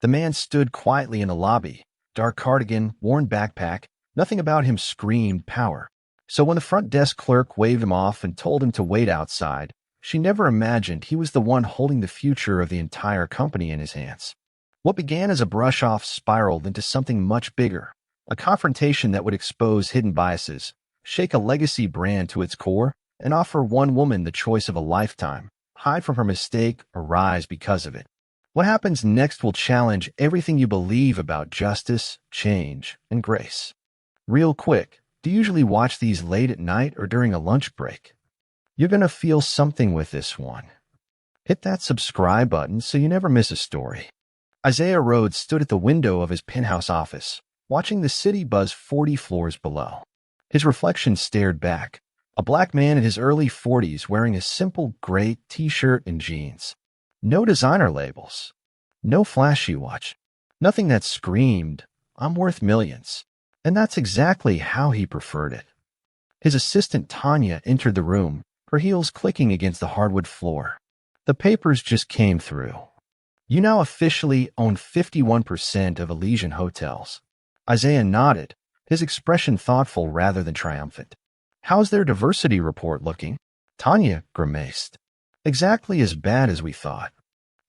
The man stood quietly in the lobby, dark cardigan, worn backpack. Nothing about him screamed power. So when the front desk clerk waved him off and told him to wait outside, she never imagined he was the one holding the future of the entire company in his hands. What began as a brush-off spiraled into something much bigger, a confrontation that would expose hidden biases, shake a legacy brand to its core, and offer one woman the choice of a lifetime, hide from her mistake or rise because of it. What happens next will challenge everything you believe about justice, change, and grace. Real quick, do you usually watch these late at night or during a lunch break? You're going to feel something with this one. Hit that subscribe button so you never miss a story. Isaiah Rhodes stood at the window of his penthouse office, watching the city buzz 40 floors below. His reflection stared back, a black man in his early 40s wearing a simple gray t-shirt and jeans. No designer labels, no flashy watch, nothing that screamed, "I'm worth millions." And that's exactly how he preferred it. His assistant Tanya entered the room, her heels clicking against the hardwood floor. The papers just came through. You now officially own 51% of Elysian Hotels. Isaiah nodded, his expression thoughtful rather than triumphant. How's their diversity report looking? Tanya grimaced. Exactly as bad as we thought.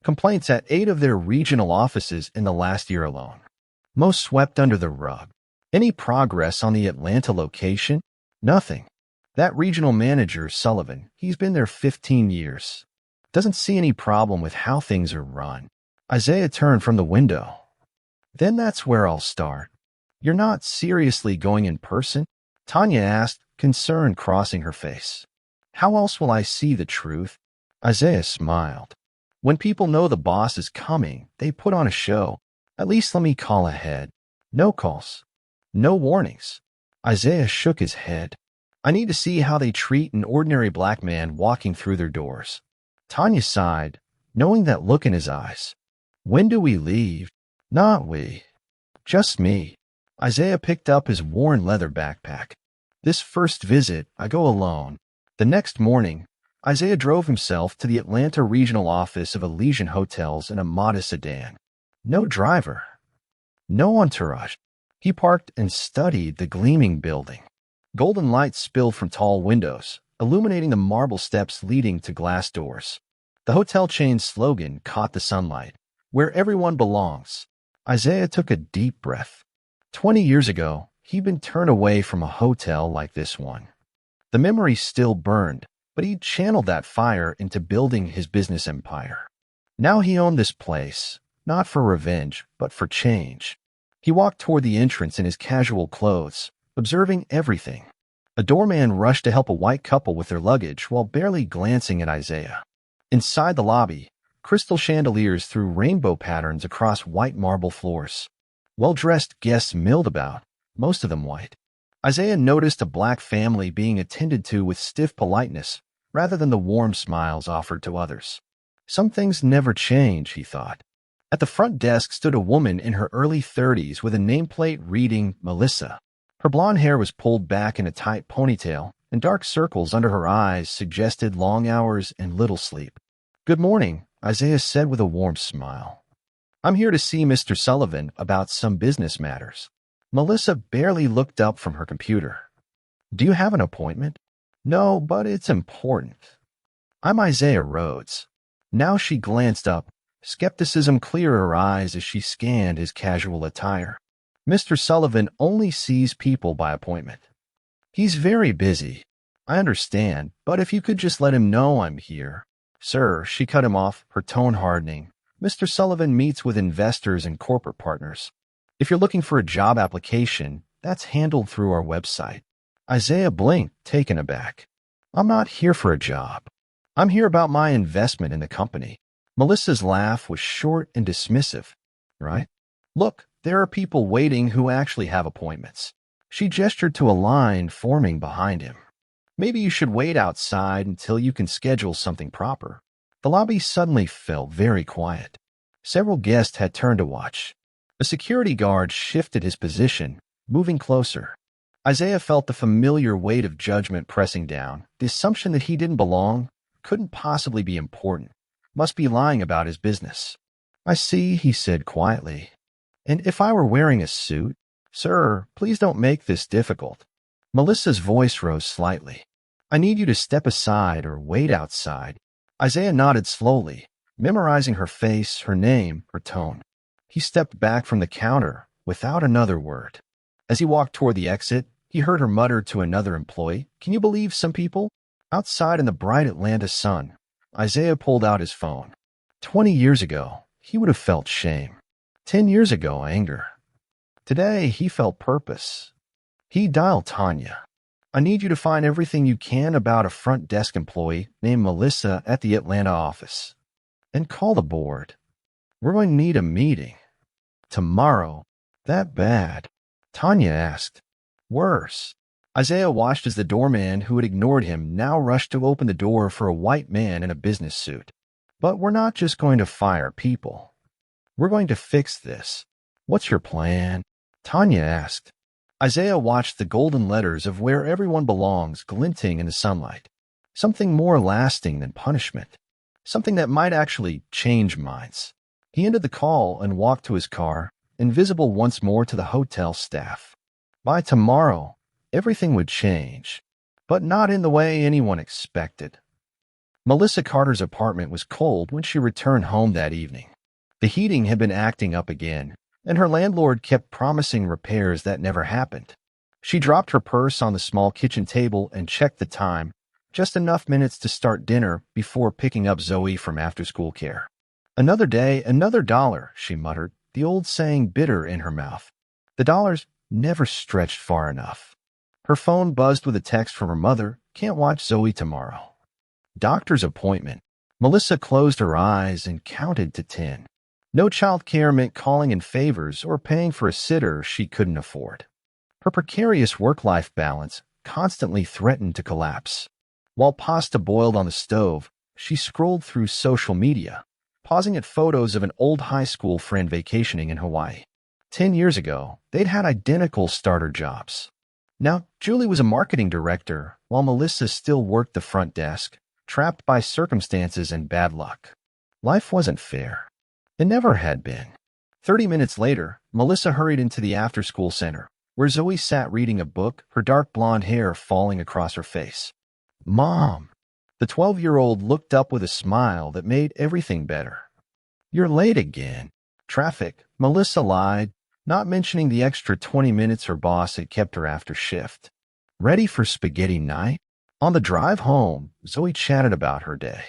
Complaints at 8 of their regional offices in the last year alone. Most swept under the rug. Any progress on the Atlanta location? Nothing. That regional manager, Sullivan, he's been there 15 years. Doesn't see any problem with how things are run. Isaiah turned from the window. Then that's where I'll start. You're not seriously going in person? Tanya asked, concern crossing her face. How else will I see the truth? Isaiah smiled. When people know the boss is coming, they put on a show. At least let me call ahead. No calls. No warnings. Isaiah shook his head. I need to see how they treat an ordinary black man walking through their doors. Tanya sighed, knowing that look in his eyes. When do we leave? Not we. Just me. Isaiah picked up his worn leather backpack. This first visit, I go alone. The next morning, Isaiah drove himself to the Atlanta regional office of Elysian Hotels in a modest sedan. No driver. No entourage. He parked and studied the gleaming building. Golden light spilled from tall windows, illuminating the marble steps leading to glass doors. The hotel chain's slogan caught the sunlight, where everyone belongs. Isaiah took a deep breath. 20 years ago, he'd been turned away from a hotel like this one. The memory still burned, but he'd channeled that fire into building his business empire. Now he owned this place, not for revenge, but for change. He walked toward the entrance in his casual clothes, observing everything. A doorman rushed to help a white couple with their luggage while barely glancing at Isaiah. Inside the lobby, crystal chandeliers threw rainbow patterns across white marble floors. Well-dressed guests milled about, most of them white. Isaiah noticed a black family being attended to with stiff politeness rather than the warm smiles offered to others. Some things never change, he thought. At the front desk stood a woman in her early 30s with a nameplate reading Melissa. Her blonde hair was pulled back in a tight ponytail, and dark circles under her eyes suggested long hours and little sleep. Good morning, Isaiah said with a warm smile. I'm here to see Mr. Sullivan about some business matters. Melissa barely looked up from her computer. Do you have an appointment? No, but it's important. I'm Isaiah Rhodes. Now she glanced up, skepticism clear her eyes as she scanned his casual attire. Mr. Sullivan only sees people by appointment. He's very busy. I understand, but if you could just let him know I'm here. Sir, she cut him off, her tone hardening. Mr. Sullivan meets with investors and corporate partners. If you're looking for a job application, that's handled through our website. Isaiah blinked, taken aback. I'm not here for a job. I'm here about my investment in the company. Melissa's laugh was short and dismissive. Right? Look, there are people waiting who actually have appointments. She gestured to a line forming behind him. Maybe you should wait outside until you can schedule something proper. The lobby suddenly felt very quiet. Several guests had turned to watch. A security guard shifted his position, moving closer. Isaiah felt the familiar weight of judgment pressing down. The assumption that he didn't belong, couldn't possibly be important, must be lying about his business. I see, he said quietly. And if I were wearing a suit? Sir, please don't make this difficult. Melissa's voice rose slightly. I need you to step aside or wait outside. Isaiah nodded slowly, memorizing her face, her name, her tone. He stepped back from the counter without another word. As he walked toward the exit, he heard her mutter to another employee, Can you believe some people? Outside in the bright Atlanta sun, Isaiah pulled out his phone. 20 years ago, he would have felt shame. 10 years ago, anger. Today, he felt purpose. He dialed Tanya. I need you to find everything you can about a front desk employee named Melissa at the Atlanta office. And call the board. We're going to need a meeting. Tomorrow. That bad? Tanya asked. Worse. Isaiah watched as the doorman who had ignored him now rushed to open the door for a white man in a business suit. But we're not just going to fire people. We're going to fix this. What's your plan? Tanya asked. Isaiah watched the golden letters of where everyone belongs glinting in the sunlight. Something more lasting than punishment. Something that might actually change minds. He ended the call and walked to his car, invisible once more to the hotel staff. By tomorrow, everything would change, but not in the way anyone expected. Melissa Carter's apartment was cold when she returned home that evening. The heating had been acting up again, and her landlord kept promising repairs that never happened. She dropped her purse on the small kitchen table and checked the time, just enough minutes to start dinner before picking up Zoe from after-school care. Another day, another dollar, she muttered, the old saying bitter in her mouth. The dollars never stretched far enough. Her phone buzzed with a text from her mother, Can't watch Zoe tomorrow. Doctor's appointment. Melissa closed her eyes and counted to 10. No child care meant calling in favors or paying for a sitter she couldn't afford. Her precarious work-life balance constantly threatened to collapse. While pasta boiled on the stove, she scrolled through social media, pausing at photos of an old high school friend vacationing in Hawaii. 10 years ago, they'd had identical starter jobs. Now, Julie was a marketing director, while Melissa still worked the front desk, trapped by circumstances and bad luck. Life wasn't fair. It never had been. 30 minutes later, Melissa hurried into the after-school center, where Zoe sat reading a book, her dark blonde hair falling across her face. Mom! The 12-year-old looked up with a smile that made everything better. You're late again. Traffic, Melissa lied, not mentioning the extra 20 minutes her boss had kept her after shift. Ready for spaghetti night? On the drive home, Zoe chatted about her day.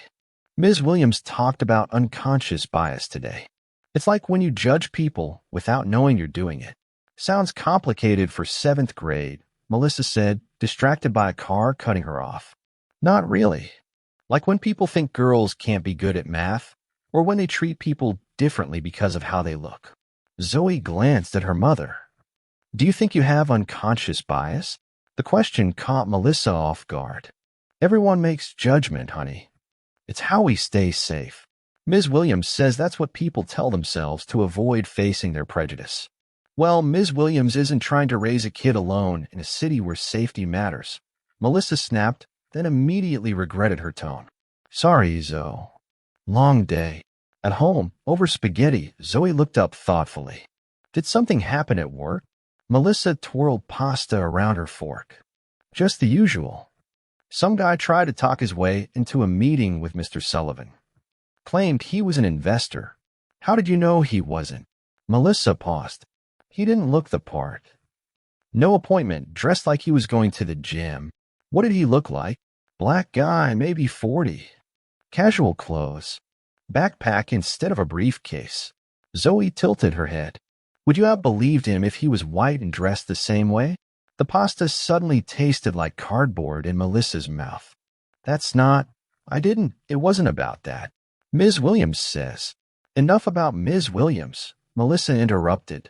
Ms. Williams talked about unconscious bias today. It's like when you judge people without knowing you're doing it. Sounds complicated for 7th grade, Melissa said, distracted by a car cutting her off. Not really. Like when people think girls can't be good at math, or when they treat people differently because of how they look. Zoe glanced at her mother. Do you think you have unconscious bias? The question caught Melissa off guard. Everyone makes judgment, honey. It's how we stay safe. Ms. Williams says that's what people tell themselves to avoid facing their prejudice. Well, Ms. Williams isn't trying to raise a kid alone in a city where safety matters. Melissa snapped, then immediately regretted her tone. Sorry, Zoe. Long day. At home, over spaghetti, Zoe looked up thoughtfully. Did something happen at work? Melissa twirled pasta around her fork. Just the usual. Some guy tried to talk his way into a meeting with Mr. Sullivan. Claimed he was an investor. How did you know he wasn't? Melissa paused. He didn't look the part. No appointment, dressed like he was going to the gym. What did he look like? Black guy, maybe 40. Casual clothes. Backpack instead of a briefcase. Zoe tilted her head. Would you have believed him if he was white and dressed the same way? The pasta suddenly tasted like cardboard in Melissa's mouth. It wasn't about that. Ms. Williams says. Enough about Ms. Williams, Melissa interrupted.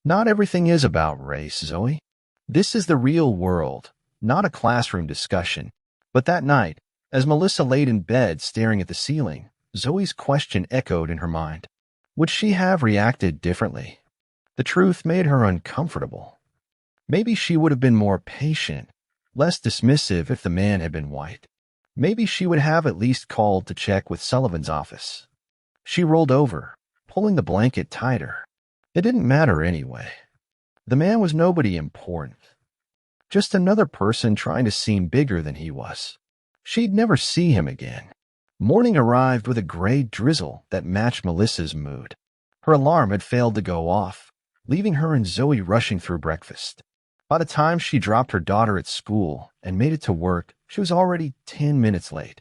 Not everything is about race, Zoe. This is the real world, not a classroom discussion. But that night, as Melissa laid in bed staring at the ceiling, Zoe's question echoed in her mind. Would she have reacted differently? The truth made her uncomfortable. Maybe she would have been more patient, less dismissive if the man had been white. Maybe she would have at least called to check with Sullivan's office. She rolled over, pulling the blanket tighter. It didn't matter anyway. The man was nobody important. Just another person trying to seem bigger than he was. She'd never see him again. Morning arrived with a gray drizzle that matched Melissa's mood. Her alarm had failed to go off, leaving her and Zoe rushing through breakfast. By the time she dropped her daughter at school and made it to work, she was already 10 minutes late.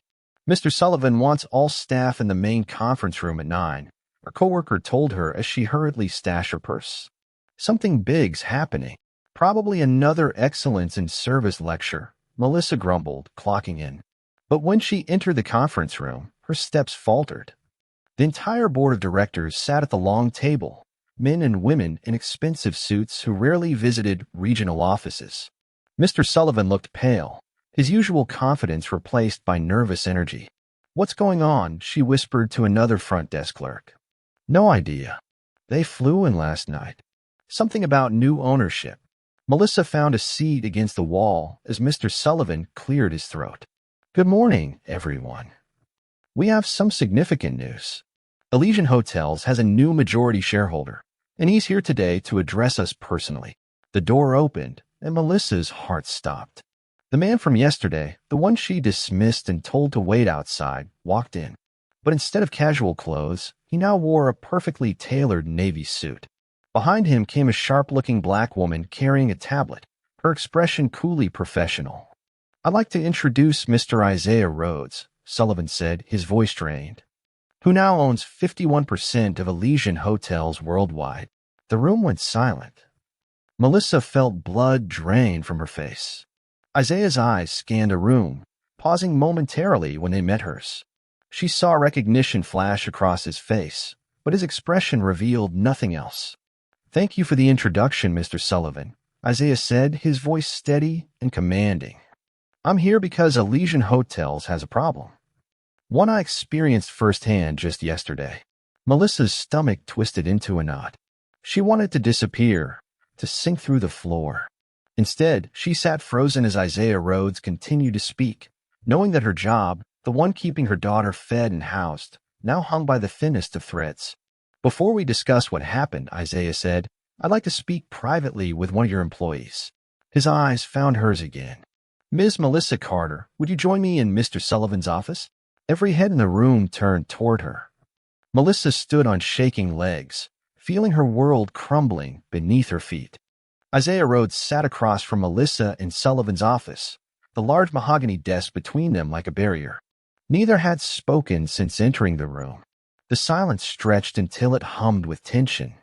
Mr. Sullivan wants all staff in the main conference room at 9, her coworker told her as she hurriedly stashed her purse. Something big's happening. Probably another excellence in service lecture, Melissa grumbled, clocking in. But when she entered the conference room, her steps faltered. The entire board of directors sat at the long table, men and women in expensive suits who rarely visited regional offices. Mr. Sullivan looked pale, his usual confidence replaced by nervous energy. "What's going on?" she whispered to another front desk clerk. "No idea. They flew in last night. Something about new ownership." Melissa found a seat against the wall as Mr. Sullivan cleared his throat. "Good morning, everyone. We have some significant news. Elysian Hotels has a new majority shareholder, and he's here today to address us personally." The door opened, and Melissa's heart stopped. The man from yesterday, the one she dismissed and told to wait outside, walked in. But instead of casual clothes, he now wore a perfectly tailored navy suit. Behind him came a sharp-looking black woman carrying a tablet, her expression coolly professional. "I'd like to introduce Mr. Isaiah Rhodes," Sullivan said, his voice strained, "who now owns 51% of Elysian Hotels worldwide." The room went silent. Melissa felt blood drain from her face. Isaiah's eyes scanned a room, pausing momentarily when they met hers. She saw recognition flash across his face, but his expression revealed nothing else. "Thank you for the introduction, Mr. Sullivan," Isaiah said, his voice steady and commanding. "I'm here because Elysian Hotels has a problem. One I experienced firsthand just yesterday." Melissa's stomach twisted into a knot. She wanted to disappear, to sink through the floor. Instead, she sat frozen as Isaiah Rhodes continued to speak, knowing that her job, the one keeping her daughter fed and housed, now hung by the thinnest of threads. "Before we discuss what happened," Isaiah said, "I'd like to speak privately with one of your employees." His eyes found hers again. "Ms. Melissa Carter, would you join me in Mr. Sullivan's office?" Every head in the room turned toward her. Melissa stood on shaking legs, feeling her world crumbling beneath her feet. Isaiah Rhodes sat across from Melissa in Sullivan's office, the large mahogany desk between them like a barrier. Neither had spoken since entering the room. The silence stretched until it hummed with tension.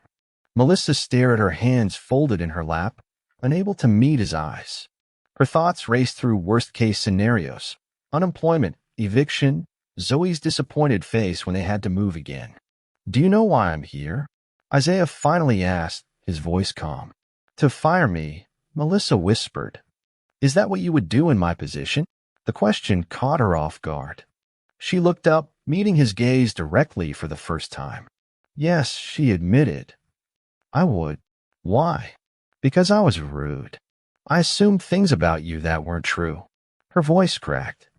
Melissa stared at her hands folded in her lap, unable to meet his eyes. Her thoughts raced through worst-case scenarios: unemployment, eviction, Zoe's disappointed face when they had to move again. "Do you know why I'm here?" Isaiah finally asked, his voice calm. "To fire me," Melissa whispered. "Is that what you would do in my position?" The question caught her off guard. She looked up, meeting his gaze directly for the first time. "Yes," she admitted. "I would." "Why?" "Because I was rude. I assumed things about you that weren't true." Her voice cracked.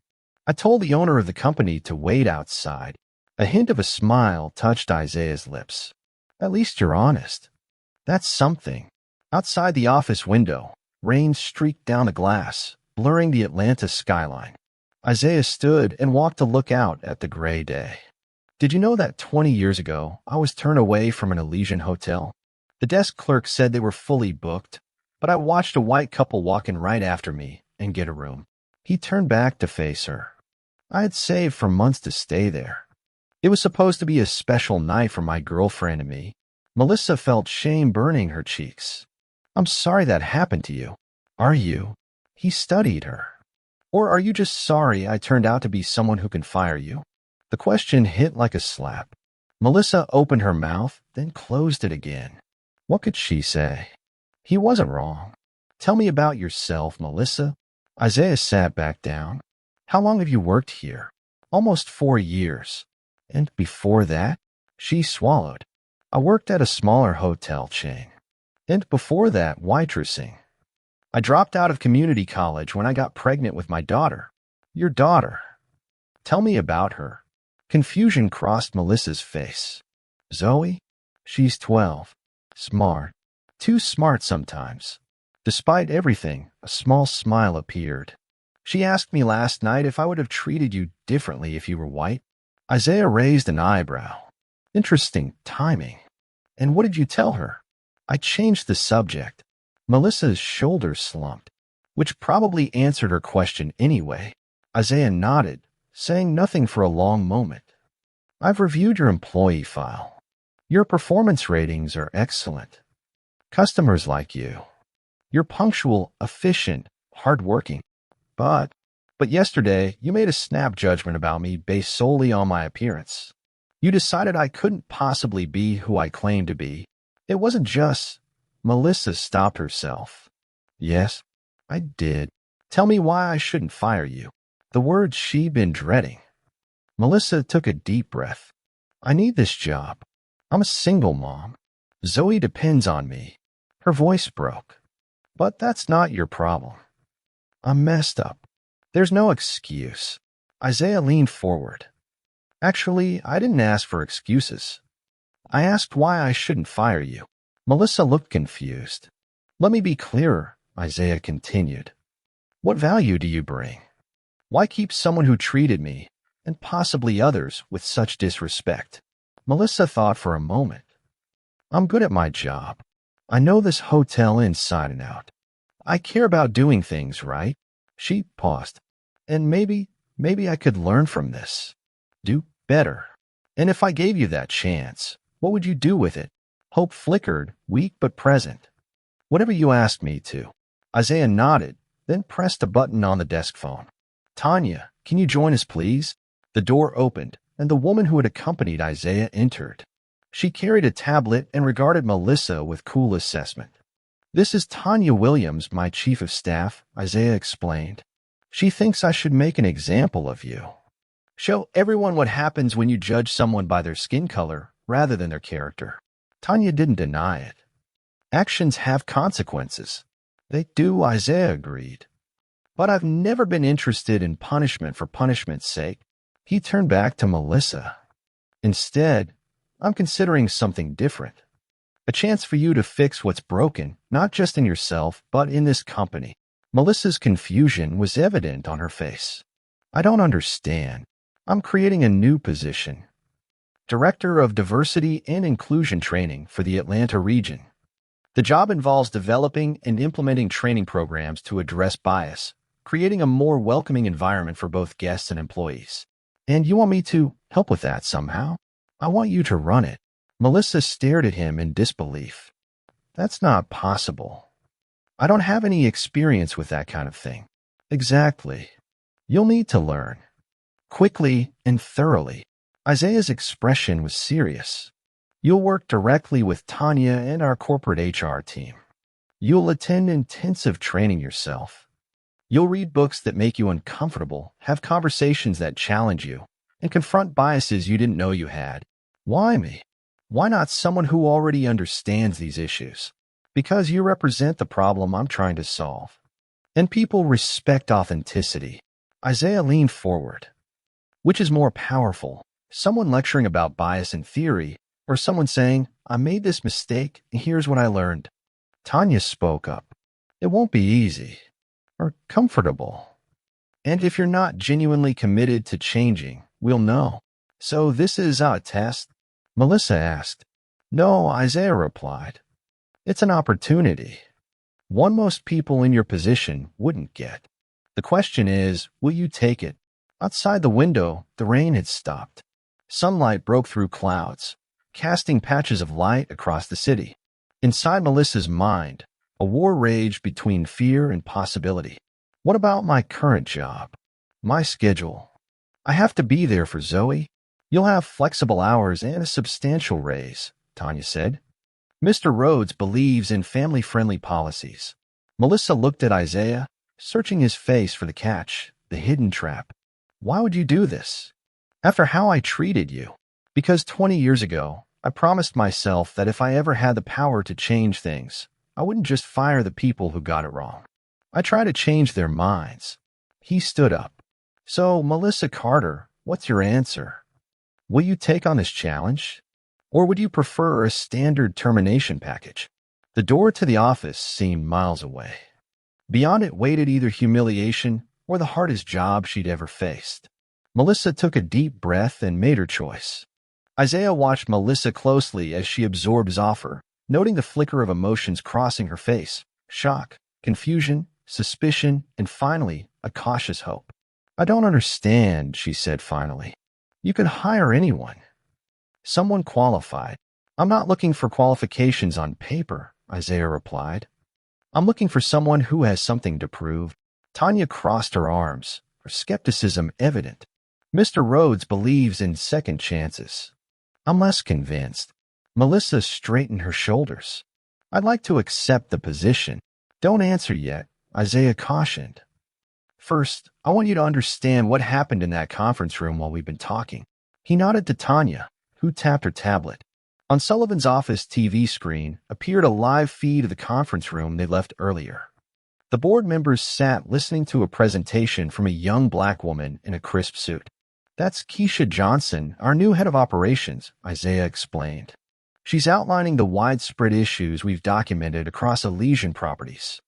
"I told the owner of the company to wait outside." A hint of a smile touched Isaiah's lips. "At least you're honest. That's something." Outside the office window, rain streaked down the glass, blurring the Atlanta skyline. Isaiah stood and walked to look out at the gray day. "Did you know that 20 years ago, I was turned away from an Elysian hotel? The desk clerk said they were fully booked, but I watched a white couple walk in right after me and get a room." He turned back to face her. "I had saved for months to stay there. It was supposed to be a special night for my girlfriend and me." Melissa felt shame burning her cheeks. "I'm sorry that happened to you." "Are you?" He studied her. "Or are you just sorry I turned out to be someone who can fire you?" The question hit like a slap. Melissa opened her mouth, then closed it again. What could she say? He wasn't wrong. "Tell me about yourself, Melissa." Isaiah sat back down. "How long have you worked here?" "Almost 4 years." "And before that?" She swallowed. "I worked at a smaller hotel chain." "And before that, waitressing." "I dropped out of community college when I got pregnant with my daughter." "Your daughter? Tell me about her." Confusion crossed Melissa's face. Zoe? She's 12. Smart. Too smart sometimes. Despite everything, a small smile appeared. She asked me last night if I would have treated you differently if you were white. Isaiah raised an eyebrow. Interesting timing. And what did you tell her? I changed the subject. Melissa's shoulders slumped, which probably answered her question anyway. Isaiah nodded, saying nothing for a long moment. I've reviewed your employee file. Your performance ratings are excellent. Customers like you. You're punctual, efficient, hardworking. But yesterday, you made a snap judgment about me based solely on my appearance. You decided I couldn't possibly be who I claimed to be. It wasn't just... Melissa stopped herself. Yes, I did. Tell me why I shouldn't fire you. The words she'd been dreading. Melissa took a deep breath. I need this job. I'm a single mom. Zoe depends on me. Her voice broke. But that's not your problem. I'm messed up. There's no excuse. Isaiah leaned forward. Actually, I didn't ask for excuses. I asked why I shouldn't fire you. Melissa looked confused. Let me be clearer, Isaiah continued. What value do you bring? Why keep someone who treated me, and possibly others, with such disrespect? Melissa thought for a moment. I'm good at my job. I know this hotel inside and out. I care about doing things right. She paused. And maybe I could learn from this. Do better. And if I gave you that chance, what would you do with it? Hope flickered, weak but present. Whatever you asked me to. Isaiah nodded, then pressed a button on the desk phone. Tanya, can you join us, please? The door opened, and the woman who had accompanied Isaiah entered. She carried a tablet and regarded Melissa with cool assessment. This is Tanya Williams, my chief of staff, Isaiah explained. She thinks I should make an example of you. Show everyone what happens when you judge someone by their skin color rather than their character. Tanya didn't deny it. Actions have consequences. They do, Isaiah agreed. But I've never been interested in punishment for punishment's sake. He turned back to Melissa. Instead, I'm considering something different. A chance for you to fix what's broken, not just in yourself, but in this company. Melissa's confusion was evident on her face. I don't understand. I'm creating a new position. Director of Diversity and Inclusion Training for the Atlanta region. The job involves developing and implementing training programs to address bias, creating a more welcoming environment for both guests and employees. And you want me to help with that somehow? I want you to run it. Melissa stared at him in disbelief. That's not possible. I don't have any experience with that kind of thing. Exactly. You'll need to learn. Quickly and thoroughly. Isaiah's expression was serious. You'll work directly with Tanya and our corporate HR team. You'll attend intensive training yourself. You'll read books that make you uncomfortable, have conversations that challenge you, and confront biases you didn't know you had. Why me? Why not someone who already understands these issues? Because you represent the problem I'm trying to solve. And people respect authenticity. Isaiah leaned forward. Which is more powerful? Someone lecturing about bias in theory, or someone saying, I made this mistake, and here's what I learned? Tanya spoke up. It won't be easy, or comfortable. And if you're not genuinely committed to changing, we'll know. So this is a test? Melissa asked. No, Isaiah replied. It's an opportunity. One most people in your position wouldn't get. The question is, will you take it? Outside the window, the rain had stopped. Sunlight broke through clouds, casting patches of light across the city. Inside Melissa's mind, a war raged between fear and possibility. What about my current job? My schedule? I have to be there for Zoe. You'll have flexible hours and a substantial raise, Tanya said. Mr. Rhodes believes in family-friendly policies. Melissa looked at Isaiah, searching his face for the catch, the hidden trap. Why would you do this? After how I treated you. Because 20 years ago, I promised myself that if I ever had the power to change things, I wouldn't just fire the people who got it wrong. I try to change their minds. He stood up. So, Melissa Carter, what's your answer? Will you take on this challenge? Or would you prefer a standard termination package? The door to the office seemed miles away. Beyond it waited either humiliation or the hardest job she'd ever faced. Melissa took a deep breath and made her choice. Isaiah watched Melissa closely as she absorbed his offer, noting the flicker of emotions crossing her face: shock, confusion, suspicion, and finally, a cautious hope. "I don't understand," she said finally. "You could hire anyone. Someone qualified." "I'm not looking for qualifications on paper," Isaiah replied. "I'm looking for someone who has something to prove." Tanya crossed her arms, her skepticism evident. "Mr. Rhodes believes in second chances." "I'm less convinced." Melissa straightened her shoulders. "I'd like to accept the position." "Don't answer yet," Isaiah cautioned. "First, I want you to understand what happened in that conference room while we've been talking." He nodded to Tanya, who tapped her tablet. On Sullivan's office TV screen appeared a live feed of the conference room they left earlier. The board members sat listening to a presentation from a young black woman in a crisp suit. "That's Keisha Johnson, our new head of operations," Isaiah explained. "She's outlining the widespread issues we've documented across Elysian properties.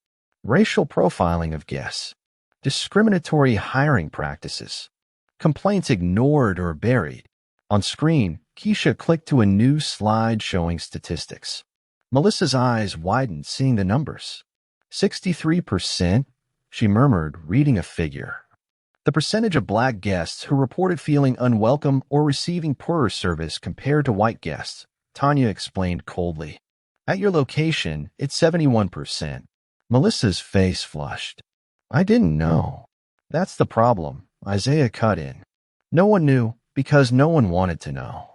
Racial profiling of guests, discriminatory hiring practices, complaints ignored or buried." On screen, Keisha clicked to a new slide showing statistics. Melissa's eyes widened, seeing the numbers. 63%, she murmured, reading a figure. The percentage of black guests who reported feeling unwelcome or receiving poorer service compared to white guests, Tanya explained coldly. "At your location, it's 71%. Melissa's face flushed. "I didn't know." "That's the problem," Isaiah cut in. "No one knew because no one wanted to know.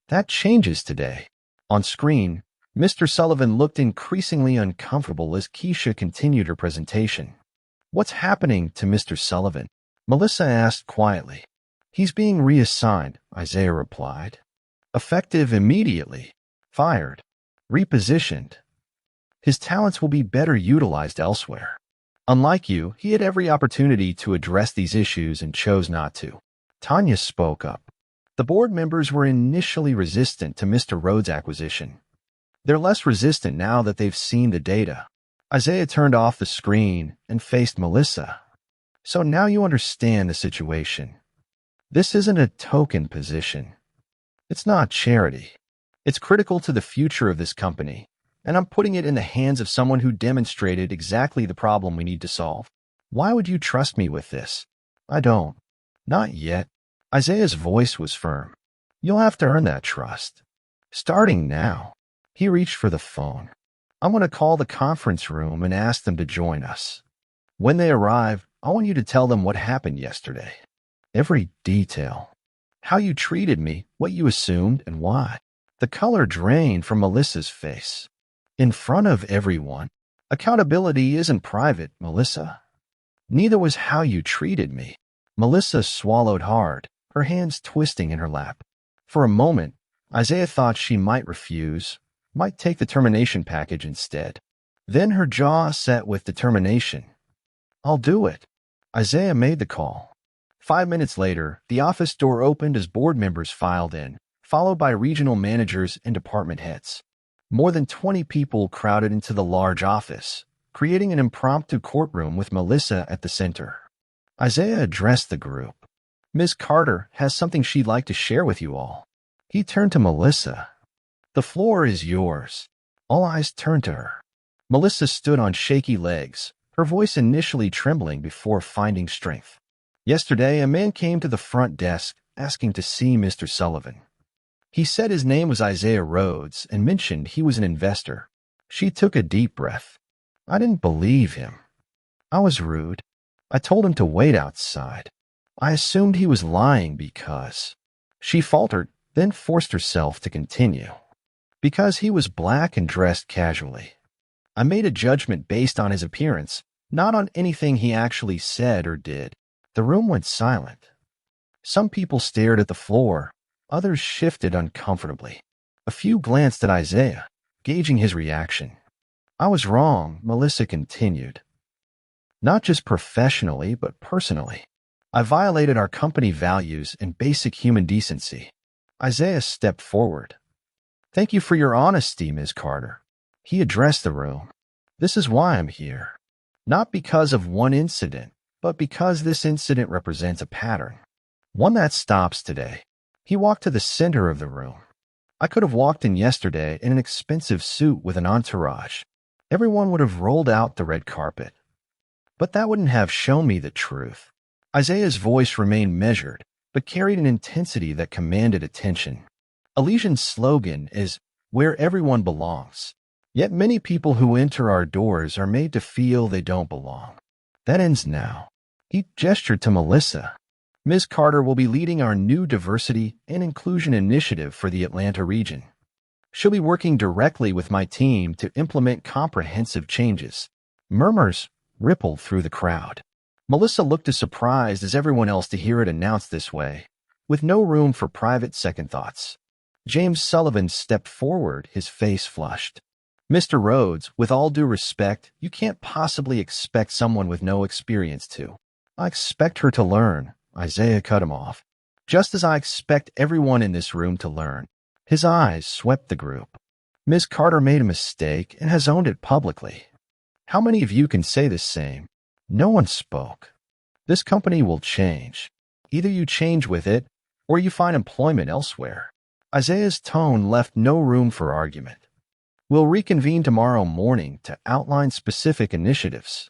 That changes today." On screen, Mr. Sullivan looked increasingly uncomfortable as Keisha continued her presentation. "What's happening to Mr. Sullivan?" Melissa asked quietly. "He's being reassigned," Isaiah replied. "Effective immediately. Fired. Repositioned. His talents will be better utilized elsewhere." "Unlike you, he had every opportunity to address these issues and chose not to." Tanya spoke up. The board members were initially resistant to Mr. Rhodes' acquisition. They're less resistant now that they've seen the data. Isaiah turned off the screen and faced Melissa. "So now you understand the situation. This isn't a token position. It's not charity. It's critical to the future of this company, and I'm putting it in the hands of someone who demonstrated exactly the problem we need to solve. Why would you trust me with this?" "I don't. Not yet." Isaiah's voice was firm. "You'll have to earn that trust. Starting now." He reached for the phone. "I'm going to call the conference room and ask them to join us. When they arrive, I want you to tell them what happened yesterday. Every detail. How you treated me, what you assumed, and why." The color drained from Melissa's face. "In front of everyone. Accountability isn't private, Melissa. Neither was how you treated me." Melissa swallowed hard, her hands twisting in her lap. For a moment, Isaiah thought she might refuse, might take the termination package instead. Then her jaw set with determination. "I'll do it." Isaiah made the call. 5 minutes later, the office door opened as board members filed in, followed by regional managers and department heads. More than 20 people crowded into the large office, creating an impromptu courtroom with Melissa at the center. Isaiah addressed the group. "Ms. Carter has something she'd like to share with you all." He turned to Melissa. "The floor is yours." All eyes turned to her. Melissa stood on shaky legs, her voice initially trembling before finding strength. "Yesterday, a man came to the front desk asking to see Mr. Sullivan. He said his name was Isaiah Rhodes and mentioned he was an investor." She took a deep breath. "I didn't believe him. I was rude. I told him to wait outside. I assumed he was lying because—" She faltered, then forced herself to continue. "Because he was black and dressed casually. I made a judgment based on his appearance, not on anything he actually said or did." The room went silent. Some people stared at the floor, others shifted uncomfortably. A few glanced at Isaiah, gauging his reaction. "I was wrong," Melissa continued. "Not just professionally, but personally. I violated our company values and basic human decency." Isaiah stepped forward. Thank you for your honesty, Ms. Carter. He addressed the room. This is why I'm here. Not because of one incident, but because this incident represents a pattern. One that stops today. He walked to the center of the room. I could have walked in yesterday in an expensive suit with an entourage. Everyone would have rolled out the red carpet. But that wouldn't have shown me the truth. Isaiah's voice remained measured, but carried an intensity that commanded attention. Elysian's slogan is, "Where everyone belongs." Yet many people who enter our doors are made to feel they don't belong. That ends now. He gestured to Melissa. Ms. Carter will be leading our new diversity and inclusion initiative for the Atlanta region. She'll be working directly with my team to implement comprehensive changes. Murmurs rippled through the crowd. Melissa looked as surprised as everyone else to hear it announced this way, with no room for private second thoughts. James Sullivan stepped forward, his face flushed. Mr. Rhodes, with all due respect, you can't possibly expect someone with no experience to. I expect her to learn. Isaiah cut him off. Just as I expect everyone in this room to learn. His eyes swept the group. Ms. Carter made a mistake and has owned it publicly. How many of you can say the same? No one spoke. This company will change. Either you change with it, or you find employment elsewhere. Isaiah's tone left no room for argument. We'll reconvene tomorrow morning to outline specific initiatives.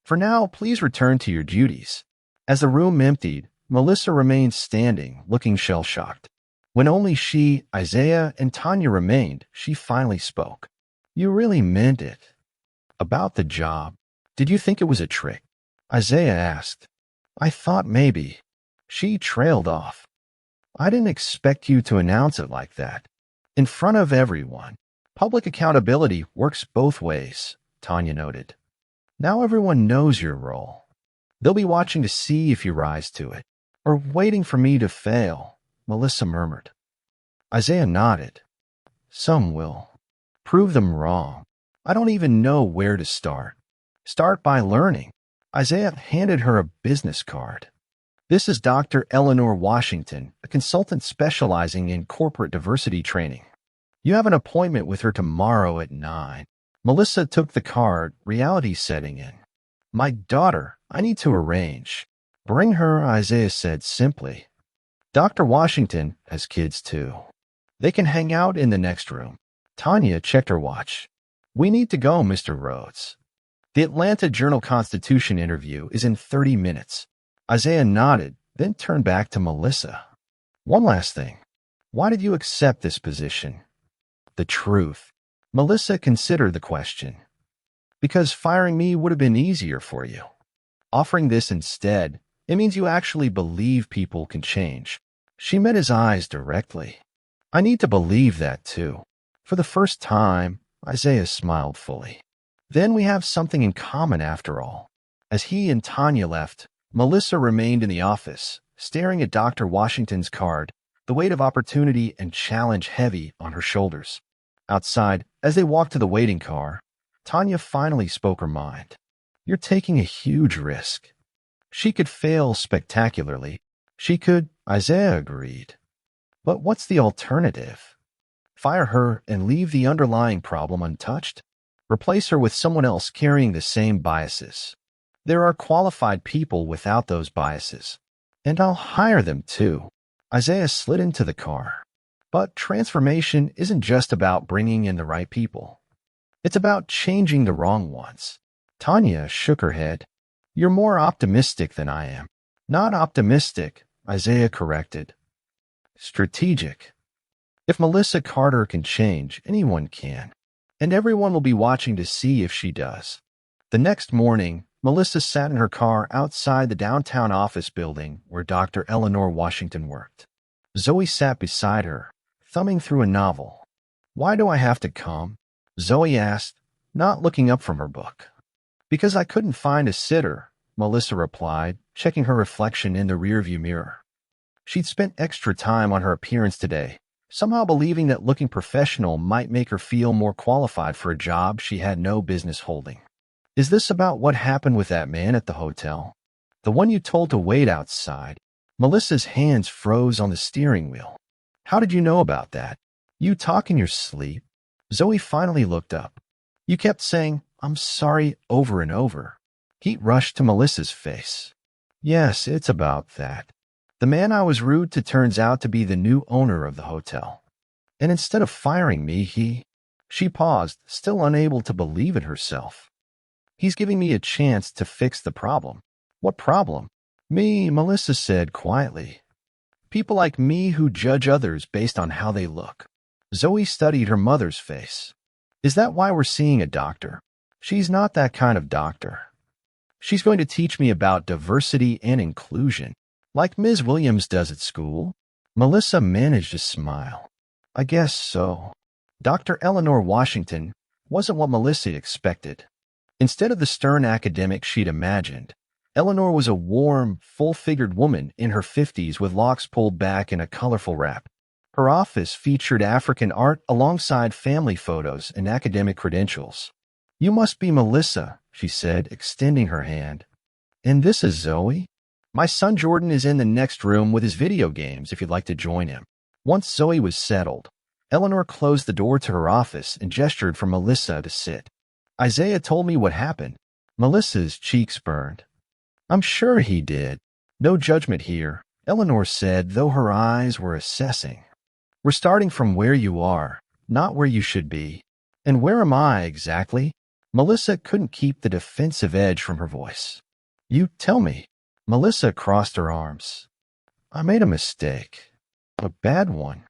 For now, please return to your duties. As the room emptied, Melissa remained standing, looking shell-shocked. When only she, Isaiah, and Tanya remained, she finally spoke. You really meant it. About the job. Did you think it was a trick? Isaiah asked. I thought maybe. She trailed off. I didn't expect you to announce it like that. In front of everyone. Public accountability works both ways, Tanya noted. Now everyone knows your role. They'll be watching to see if you rise to it. Or waiting for me to fail, Melissa murmured. Isaiah nodded. Some will. Prove them wrong. I don't even know where to start. Start by learning. Isaiah handed her a business card. This is Dr. Eleanor Washington, a consultant specializing in corporate diversity training. You have an appointment with her tomorrow at 9. Melissa took the card, reality setting in. My daughter, I need to arrange. Bring her, Isaiah said simply. Dr. Washington has kids too. They can hang out in the next room. Tanya checked her watch. We need to go, Mr. Rhodes. The Atlanta Journal-Constitution interview is in 30 minutes. Isaiah nodded, then turned back to Melissa. One last thing. Why did you accept this position? The truth. Melissa considered the question. Because firing me would have been easier for you. Offering this instead, it means you actually believe people can change. She met his eyes directly. I need to believe that too. For the first time, Isaiah smiled fully. Then we have something in common after all. As he and Tanya left, Melissa remained in the office, staring at Dr. Washington's card, the weight of opportunity and challenge heavy on her shoulders. Outside, as they walked to the waiting car, Tanya finally spoke her mind. You're taking a huge risk. She could fail spectacularly. She could, Isaiah agreed. But what's the alternative? Fire her and leave the underlying problem untouched? Replace her with someone else carrying the same biases. There are qualified people without those biases. And I'll hire them too. Isaiah slid into the car. But transformation isn't just about bringing in the right people. It's about changing the wrong ones. Tanya shook her head. You're more optimistic than I am. Not optimistic, Isaiah corrected. Strategic. If Melissa Carter can change, anyone can. And everyone will be watching to see if she does. The next morning, Melissa sat in her car outside the downtown office building where Dr. Eleanor Washington worked. Zoe sat beside her, thumbing through a novel. Why do I have to come? Zoe asked, not looking up from her book. Because I couldn't find a sitter, Melissa replied, checking her reflection in the rearview mirror. She'd spent extra time on her appearance today, somehow believing that looking professional might make her feel more qualified for a job she had no business holding. Is this about what happened with that man at the hotel? The one you told to wait outside? Melissa's hands froze on the steering wheel. How did you know about that? You talk in your sleep? Zoe finally looked up. You kept saying, I'm sorry, over and over. Heat rushed to Melissa's face. Yes, it's about that. The man I was rude to turns out to be the new owner of the hotel. And instead of firing me, She paused, still unable to believe it herself. He's giving me a chance to fix the problem. What problem? Me, Melissa said quietly. People like me who judge others based on how they look. Zoe studied her mother's face. Is that why we're seeing a doctor? She's not that kind of doctor. She's going to teach me about diversity and inclusion, like Ms. Williams does at school. Melissa managed a smile. I guess so. Dr. Eleanor Washington wasn't what Melissa expected. Instead of the stern academic she'd imagined, Eleanor was a warm, full-figured woman in her 50s with locks pulled back in a colorful wrap. Her office featured African art alongside family photos and academic credentials. You must be Melissa, she said, extending her hand. And this is Zoe? My son Jordan is in the next room with his video games if you'd like to join him. Once Zoe was settled, Eleanor closed the door to her office and gestured for Melissa to sit. Isaiah told me what happened. Melissa's cheeks burned. I'm sure he did. No judgment here, Eleanor said, though her eyes were assessing. We're starting from where you are, not where you should be. And where am I exactly? Melissa couldn't keep the defensive edge from her voice. You tell me. Melissa crossed her arms. I made a mistake. A bad one.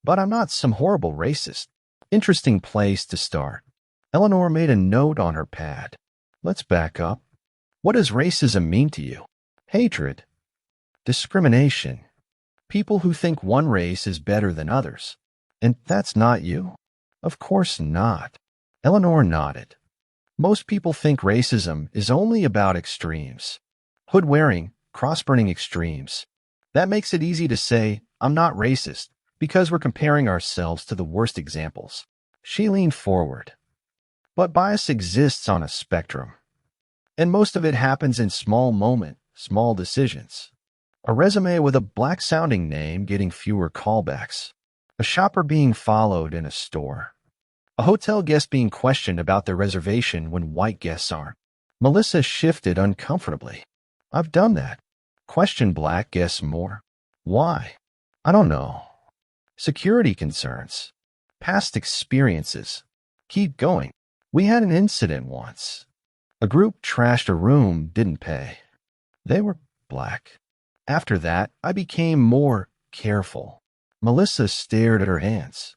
But I'm not some horrible racist. Interesting place to start. Eleanor made a note on her pad. Let's back up. What does racism mean to you? Hatred. Discrimination. People who think one race is better than others. And that's not you? Of course not. Eleanor nodded. Most people think racism is only about extremes. Hood-wearing, cross-burning extremes. That makes it easy to say, I'm not racist, because we're comparing ourselves to the worst examples. She leaned forward. But bias exists on a spectrum. And most of it happens in small decisions. A resume with a black-sounding name getting fewer callbacks. A shopper being followed in a store. A hotel guest being questioned about their reservation when white guests aren't. Melissa shifted uncomfortably. I've done that. Question black guests more. Why? I don't know. Security concerns. Past experiences. Keep going. We had an incident once. A group trashed a room, didn't pay. They were black. After that, I became more careful. Melissa stared at her hands.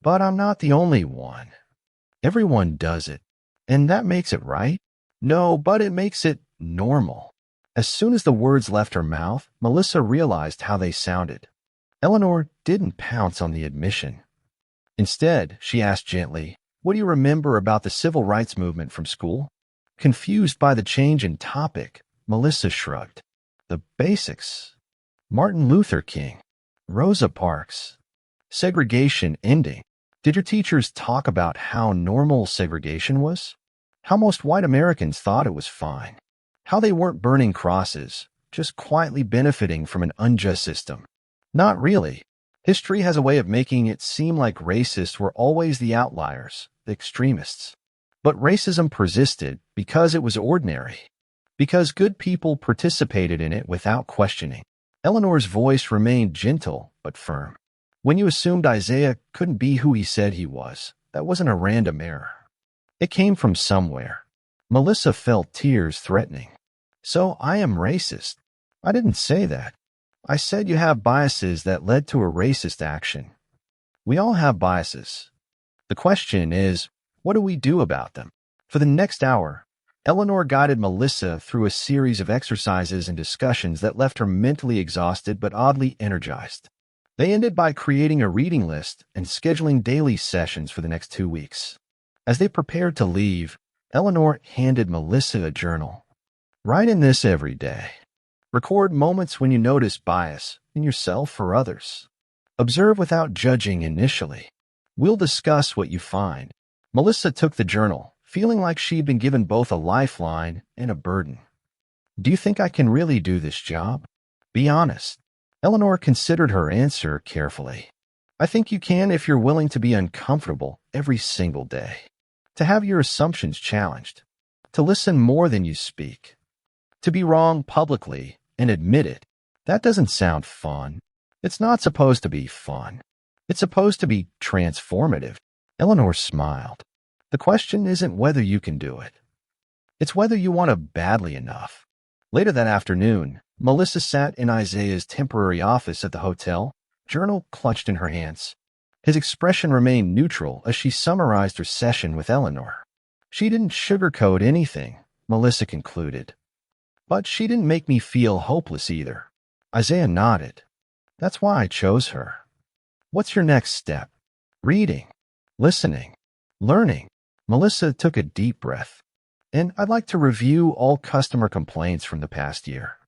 But I'm not the only one. Everyone does it. And that makes it right? No, but it makes it normal. As soon as the words left her mouth, Melissa realized how they sounded. Eleanor didn't pounce on the admission. Instead, she asked gently, what do you remember about the civil rights movement from school? Confused by the change in topic, Melissa shrugged. The basics. Martin Luther King. Rosa Parks. Segregation ending. Did your teachers talk about how normal segregation was? How most white Americans thought it was fine? How they weren't burning crosses, just quietly benefiting from an unjust system? Not really. History has a way of making it seem like racists were always the outliers, the extremists. But racism persisted because it was ordinary. Because good people participated in it without questioning. Eleanor's voice remained gentle but firm. When you assumed Isaiah couldn't be who he said he was, that wasn't a random error. It came from somewhere. Melissa felt tears threatening. So I am racist. I didn't say that. I said you have biases that led to a racist action. We all have biases. The question is, what do we do about them? For the next hour, Eleanor guided Melissa through a series of exercises and discussions that left her mentally exhausted but oddly energized. They ended by creating a reading list and scheduling daily sessions for the next 2 weeks. As they prepared to leave, Eleanor handed Melissa a journal. Write in this every day. Record moments when you notice bias in yourself or others. Observe without judging initially. We'll discuss what you find. Melissa took the journal, feeling like she'd been given both a lifeline and a burden. Do you think I can really do this job? Be honest. Eleanor considered her answer carefully. I think you can if you're willing to be uncomfortable every single day, to have your assumptions challenged, to listen more than you speak, to be wrong publicly and admit it. That doesn't sound fun. It's not supposed to be fun. It's supposed to be transformative. Eleanor smiled. The question isn't whether you can do it. It's whether you want to badly enough. Later that afternoon, Melissa sat in Isaiah's temporary office at the hotel, journal clutched in her hands. His expression remained neutral as she summarized her session with Eleanor. She didn't sugarcoat anything, Melissa concluded. But she didn't make me feel hopeless either. Isaiah nodded. That's why I chose her. What's your next step? Reading, listening, learning. Melissa took a deep breath. And I'd like to review all customer complaints from the past year,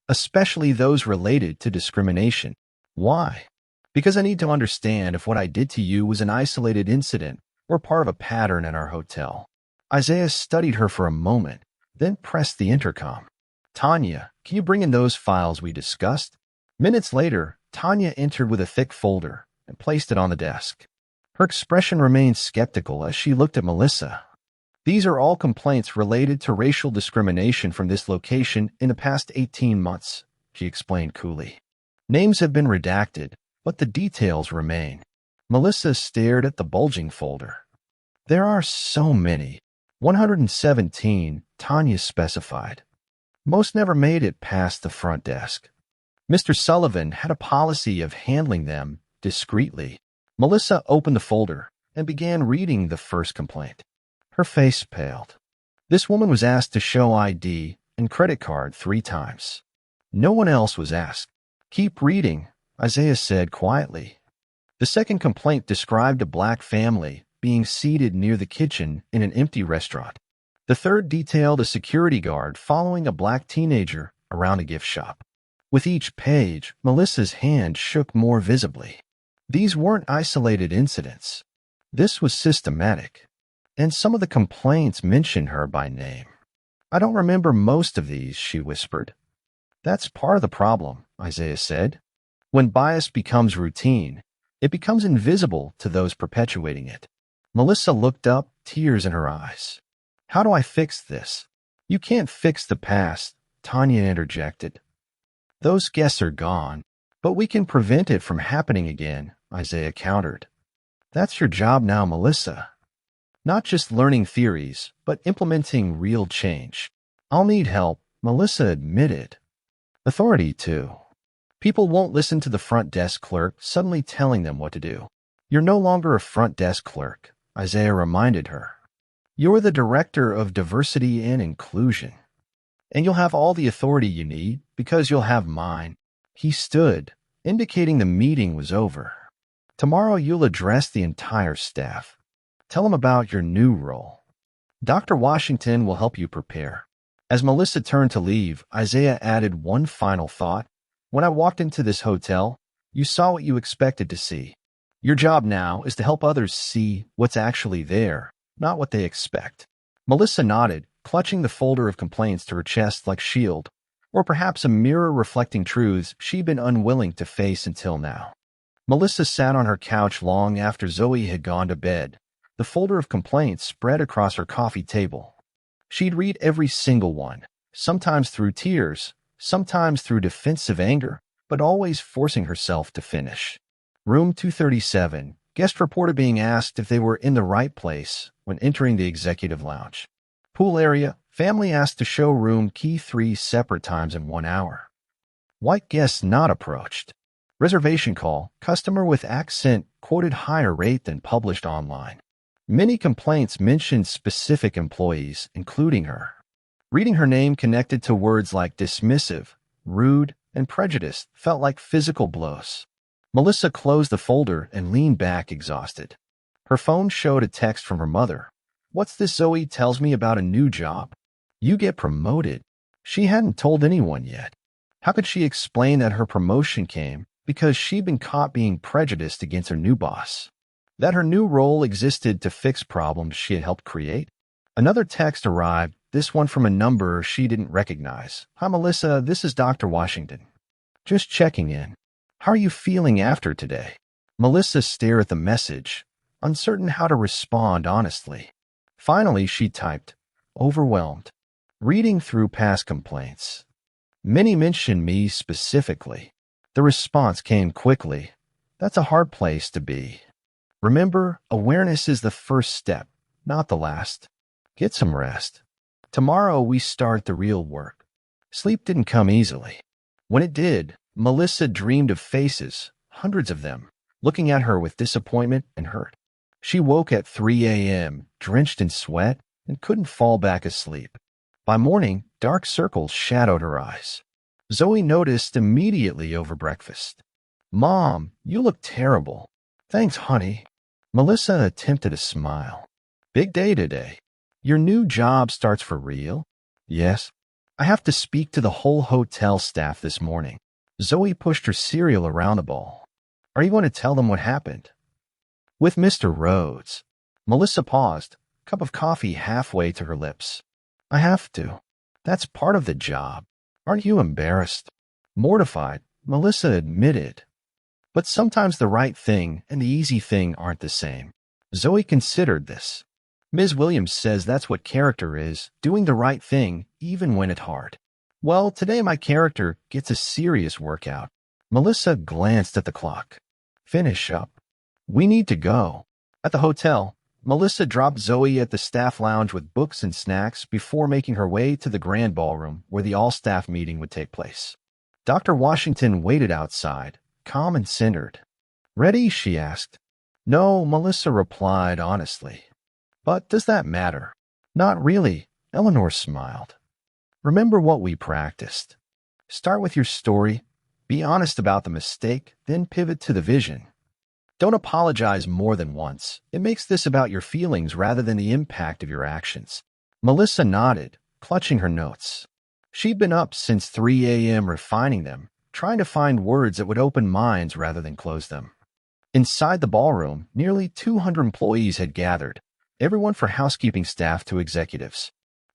especially those related to discrimination. Why? Because I need to understand if what I did to you was an isolated incident or part of a pattern at our hotel. Isaiah studied her for a moment, then pressed the intercom. Tanya, can you bring in those files we discussed? Minutes later, Tanya entered with a thick folder and placed it on the desk. Her expression remained skeptical as she looked at Melissa. These are all complaints related to racial discrimination from this location in the past 18 months, she explained coolly. Names have been redacted, but the details remain. Melissa stared at the bulging folder. There are so many. 117, Tanya specified. Most never made it past the front desk. Mr. Sullivan had a policy of handling them discreetly. Melissa opened the folder and began reading the first complaint. Her face paled. This woman was asked to show ID and credit card 3 times. No one else was asked. Keep reading, Isaiah said quietly. The second complaint described a black family being seated near the kitchen in an empty restaurant. The third detailed a security guard following a black teenager around a gift shop. With each page, Melissa's hand shook more visibly. These weren't isolated incidents. This was systematic. And some of the complaints mentioned her by name. I don't remember most of these, she whispered. That's part of the problem, Isaiah said. When bias becomes routine, it becomes invisible to those perpetuating it. Melissa looked up, tears in her eyes. How do I fix this? You can't fix the past, Tanya interjected. Those guests are gone, but we can prevent it from happening again, Isaiah countered. That's your job now, Melissa. Not just learning theories, but implementing real change. I'll need help, Melissa admitted. Authority, too. People won't listen to the front desk clerk suddenly telling them what to do. You're no longer a front desk clerk, Isaiah reminded her. You're the director of diversity and inclusion. And you'll have all the authority you need because you'll have mine. He stood, indicating the meeting was over. Tomorrow you'll address the entire staff. Tell them about your new role. Dr. Washington will help you prepare. As Melissa turned to leave, Isaiah added one final thought. When I walked into this hotel, you saw what you expected to see. Your job now is to help others see what's actually there, not what they expect. Melissa nodded, clutching the folder of complaints to her chest like shield, or perhaps a mirror reflecting truths she'd been unwilling to face until now. Melissa sat on her couch long after Zoe had gone to bed, the folder of complaints spread across her coffee table. She'd read every single one, sometimes through tears, sometimes through defensive anger, but always forcing herself to finish. Room 237, guest reported being asked if they were in the right place when entering the executive lounge. Pool area, family asked to show room key 3 separate times in 1 hour. White guests not approached. Reservation call, customer with accent quoted higher rate than published online. Many complaints mentioned specific employees, including her. Reading her name connected to words like dismissive, rude, and prejudiced felt like physical blows. Melissa closed the folder and leaned back exhausted. Her phone showed a text from her mother. What's this Zoe tells me about a new job? You get promoted. She hadn't told anyone yet. How could she explain that her promotion came because she'd been caught being prejudiced against her new boss? That her new role existed to fix problems she had helped create? Another text arrived, this one from a number she didn't recognize. Hi, Melissa, this is Dr. Washington. Just checking in. How are you feeling after today? Melissa stared at the message, uncertain how to respond honestly. Finally, she typed, overwhelmed. Reading through past complaints. Many mentioned me specifically. The response came quickly. That's a hard place to be. Remember, awareness is the first step, not the last. Get some rest. Tomorrow we start the real work. Sleep didn't come easily. When it did, Melissa dreamed of faces, hundreds of them, looking at her with disappointment and hurt. She woke at 3 a.m., drenched in sweat, and couldn't fall back asleep. By morning, dark circles shadowed her eyes. Zoe noticed immediately over breakfast. "Mom, you look terrible." "Thanks, honey." Melissa attempted a smile. "Big day today. Your new job starts for real?" "Yes. I have to speak to the whole hotel staff this morning." Zoe pushed her cereal around the bowl. "Are you going to tell them what happened?" "With Mr. Rhodes." Melissa paused, cup of coffee halfway to her lips. "I have to. That's part of the job. Aren't you embarrassed?" Mortified, Melissa admitted. But sometimes the right thing and the easy thing aren't the same. Zoe considered this. Ms. Williams says that's what character is, doing the right thing even when it's hard. Well, today my character gets a serious workout. Melissa glanced at the clock. "Finish up. We need to go." At the hotel, Melissa dropped Zoe at the staff lounge with books and snacks before making her way to the grand ballroom where the all-staff meeting would take place. Dr. Washington waited outside, calm and centered. "Ready?" she asked. "No," Melissa replied honestly. "But does that matter?" "Not really," Eleanor smiled. "Remember what we practiced. Start with your story, be honest about the mistake, then pivot to the vision. Don't apologize more than once. It makes this about your feelings rather than the impact of your actions." Melissa nodded, clutching her notes. She'd been up since 3 a.m. refining them, trying to find words that would open minds rather than close them. Inside the ballroom, nearly 200 employees had gathered, everyone from housekeeping staff to executives.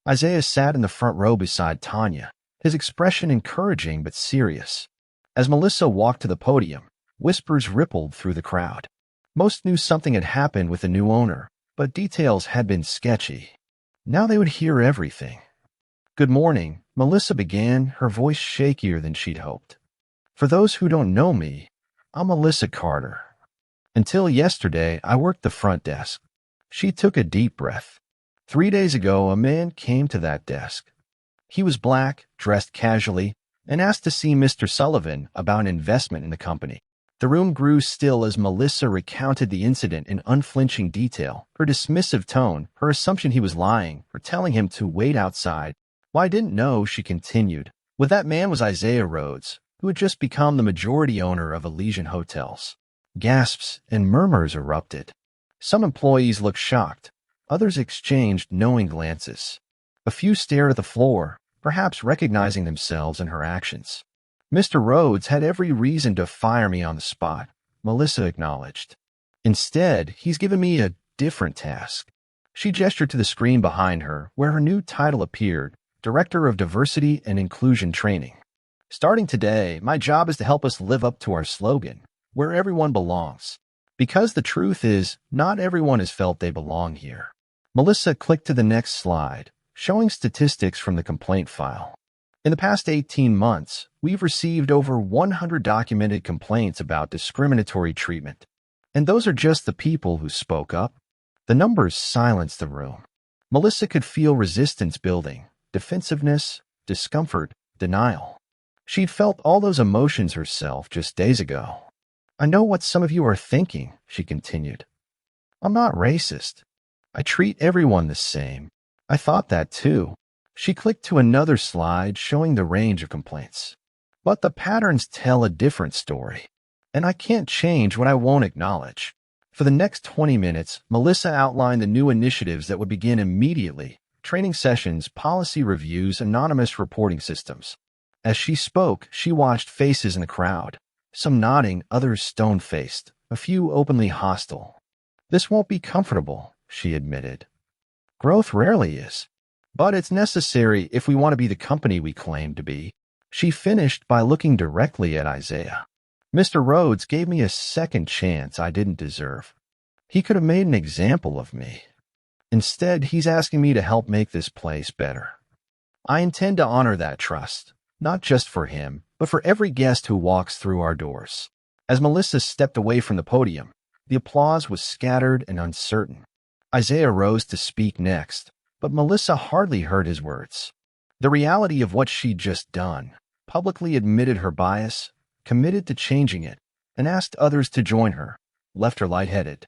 Isaiah sat in the front row beside Tanya, his expression encouraging but serious. As Melissa walked to the podium, whispers rippled through the crowd. Most knew something had happened with the new owner, but details had been sketchy. Now they would hear everything. "Good morning," Melissa began, her voice shakier than she'd hoped. "For those who don't know me, I'm Melissa Carter. Until yesterday, I worked the front desk." She took a deep breath. 3 days ago, a man came to that desk. He was black, dressed casually, and asked to see Mr. Sullivan about an investment in the company. The room grew still as Melissa recounted the incident in unflinching detail, her dismissive tone, her assumption he was lying, her telling him to wait outside. "Well, I didn't know," she continued. "With that man was Isaiah Rhodes, who had just become the majority owner of Elysian Hotels." Gasps and murmurs erupted. Some employees looked shocked. Others exchanged knowing glances. A few stared at the floor, perhaps recognizing themselves in her actions. "Mr. Rhodes had every reason to fire me on the spot," Melissa acknowledged. "Instead, he's given me a different task." She gestured to the screen behind her, where her new title appeared, Director of Diversity and Inclusion Training. "Starting today, my job is to help us live up to our slogan, where everyone belongs. Because the truth is, not everyone has felt they belong here." Melissa clicked to the next slide, showing statistics from the complaint file. In the past 18 months, we've received over 100 documented complaints about discriminatory treatment. And those are just the people who spoke up. The numbers silenced the room. Melissa could feel resistance building, defensiveness, discomfort, denial. She'd felt all those emotions herself just days ago. "I know what some of you are thinking," she continued. "I'm not racist. I treat everyone the same." "I thought that too." She clicked to another slide showing the range of complaints. "But the patterns tell a different story. And I can't change what I won't acknowledge." For the next 20 minutes, Melissa outlined the new initiatives that would begin immediately: training sessions, policy reviews, anonymous reporting systems. As she spoke, she watched faces in the crowd, some nodding, others stone-faced, a few openly hostile. "This won't be comfortable," she admitted. "Growth rarely is. But it's necessary if we want to be the company we claim to be." She finished by looking directly at Isaiah. Mr. Rhodes gave me a second chance I didn't deserve. He could have made an example of me. Instead, he's asking me to help make this place better. I intend to honor that trust, not just for him, but for every guest who walks through our doors. As Melissa stepped away from the podium, the applause was scattered and uncertain. Isaiah rose to speak next, but Melissa hardly heard his words. The reality of what she'd just done, publicly admitted her bias, committed to changing it, and asked others to join her, left her lightheaded.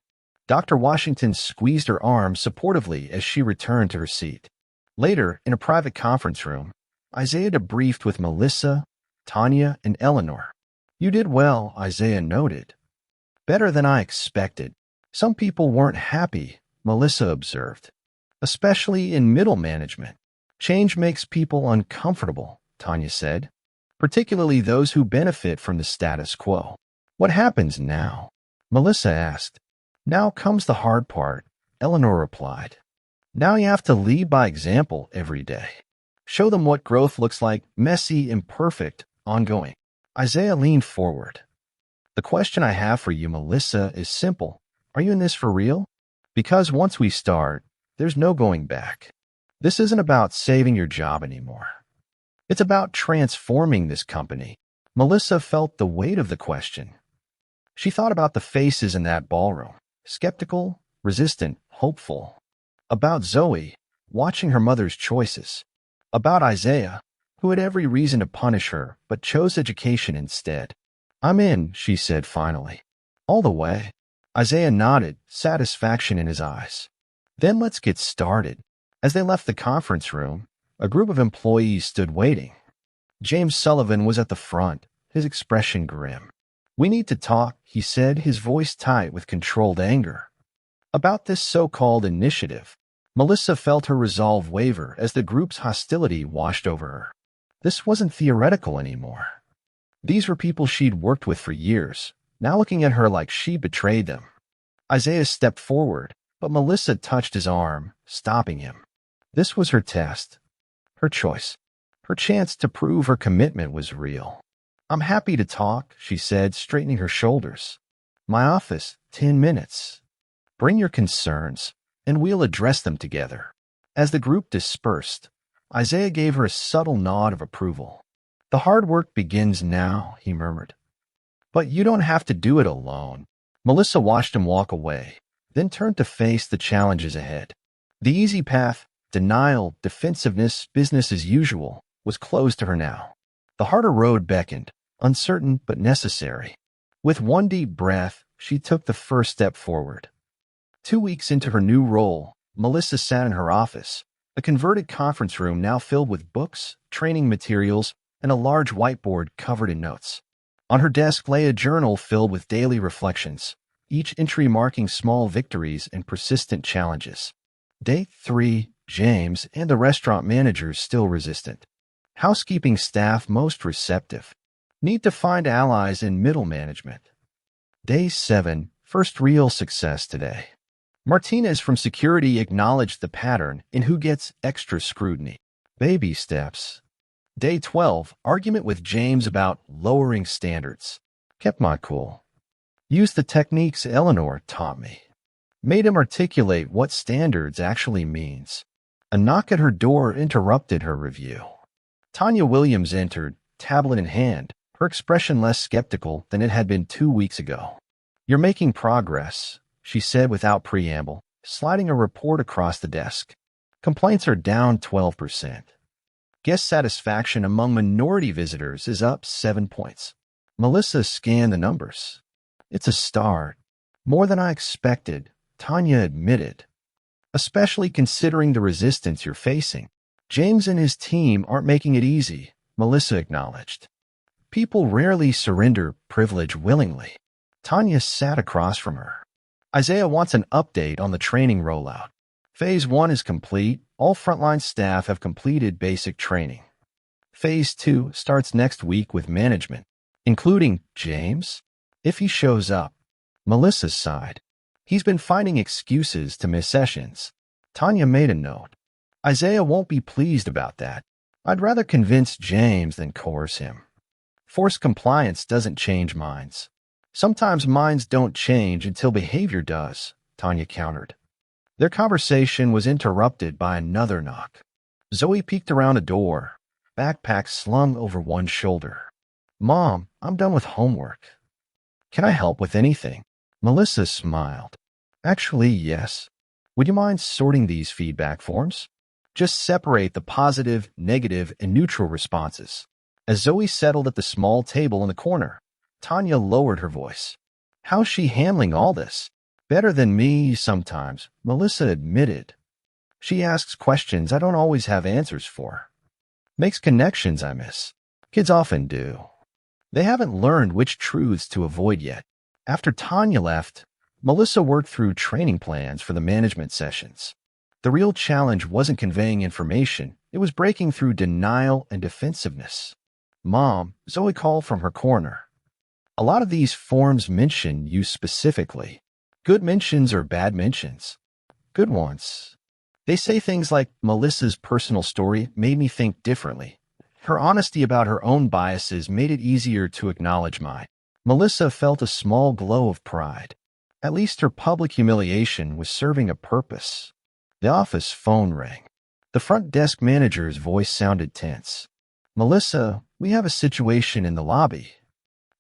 Dr. Washington squeezed her arm supportively as she returned to her seat. Later, in a private conference room, Isaiah debriefed with Melissa, Tanya, and Eleanor. "You did well," Isaiah noted. "Better than I expected. Some people weren't happy," Melissa observed. "Especially in middle management. Change makes people uncomfortable," Tanya said. "Particularly those who benefit from the status quo." "What happens now?" Melissa asked. "Now comes the hard part," Eleanor replied. "Now you have to lead by example every day. Show them what growth looks like, messy, imperfect, ongoing." Isaiah leaned forward. "The question I have for you, Melissa, is simple. Are you in this for real? Because once we start, there's no going back. This isn't about saving your job anymore. It's about transforming this company." Melissa felt the weight of the question. She thought about the faces in that ballroom, skeptical, resistant, hopeful. About Zoe, watching her mother's choices. About Isaiah, who had every reason to punish her but chose education instead. "I'm in," she said finally. "All the way." Isaiah nodded, satisfaction in his eyes. "Then let's get started." As they left the conference room, a group of employees stood waiting. James Sullivan was at the front, his expression grim. "We need to talk," he said, his voice tight with controlled anger. About this so-called initiative, Melissa felt her resolve waver as the group's hostility washed over her. This wasn't theoretical anymore. These were people she'd worked with for years, now looking at her like she betrayed them. Isaiah stepped forward, but Melissa touched his arm, stopping him. This was her test, her choice, her chance to prove her commitment was real. "I'm happy to talk," she said, straightening her shoulders. "My office, 10 minutes. Bring your concerns, and we'll address them together." As the group dispersed, Isaiah gave her a subtle nod of approval. "The hard work begins now," he murmured. "But you don't have to do it alone." Melissa watched him walk away, then turned to face the challenges ahead. The easy path, denial, defensiveness, business as usual, was closed to her now. The harder road beckoned, uncertain but necessary. With one deep breath, she took the first step forward. 2 weeks into her new role, Melissa sat in her office, a converted conference room now filled with books, training materials, and a large whiteboard covered in notes. On her desk lay a journal filled with daily reflections, each entry marking small victories and persistent challenges. Day 3, James and the restaurant managers still resistant. Housekeeping staff most receptive. Need to find allies in middle management. Day 7, first real success today. Martinez from security acknowledged the pattern in who gets extra scrutiny. Baby steps. Day 12, argument with James about lowering standards. Kept my cool. Used the techniques Eleanor taught me. Made him articulate what standards actually means. A knock at her door interrupted her review. Tanya Williams entered, tablet in hand, her expression less skeptical than it had been 2 weeks ago. "You're making progress," she said without preamble, sliding a report across the desk. "Complaints are down 12%. Guest satisfaction among minority visitors is up 7 points." Melissa scanned the numbers. "It's a start. More than I expected," Tanya admitted. "Especially considering the resistance you're facing. James and his team aren't making it easy," Melissa acknowledged. "People rarely surrender privilege willingly." Tanya sat across from her. "Isaiah wants an update on the training rollout. Phase 1 is complete. All frontline staff have completed basic training. Phase 2 starts next week with management, including James, if he shows up." Melissa sighed. "He's been finding excuses to miss sessions." Tanya made a note. "Isaiah won't be pleased about that. I'd rather convince James than coerce him." Forced compliance doesn't change minds. Sometimes minds don't change until behavior does, Tanya countered. Their conversation was interrupted by another knock. Zoe peeked around a door, backpack slung over one shoulder. Mom, I'm done with homework. Can I help with anything? Melissa smiled. Actually, yes. Would you mind sorting these feedback forms? Just separate the positive, negative, and neutral responses. As Zoe settled at the small table in the corner, Tanya lowered her voice. How's she handling all this? Better than me sometimes, Melissa admitted. She asks questions I don't always have answers for. Makes connections I miss. Kids often do. They haven't learned which truths to avoid yet. After Tanya left, Melissa worked through training plans for the management sessions. The real challenge wasn't conveying information, it was breaking through denial and defensiveness. Mom, Zoe called from her corner. A lot of these forms mention you specifically. Good mentions or bad mentions? Good ones. They say things like, Melissa's personal story made me think differently. Her honesty about her own biases made it easier to acknowledge mine. Melissa felt a small glow of pride. At least her public humiliation was serving a purpose. The office phone rang. The front desk manager's voice sounded tense. Melissa, we have a situation in the lobby.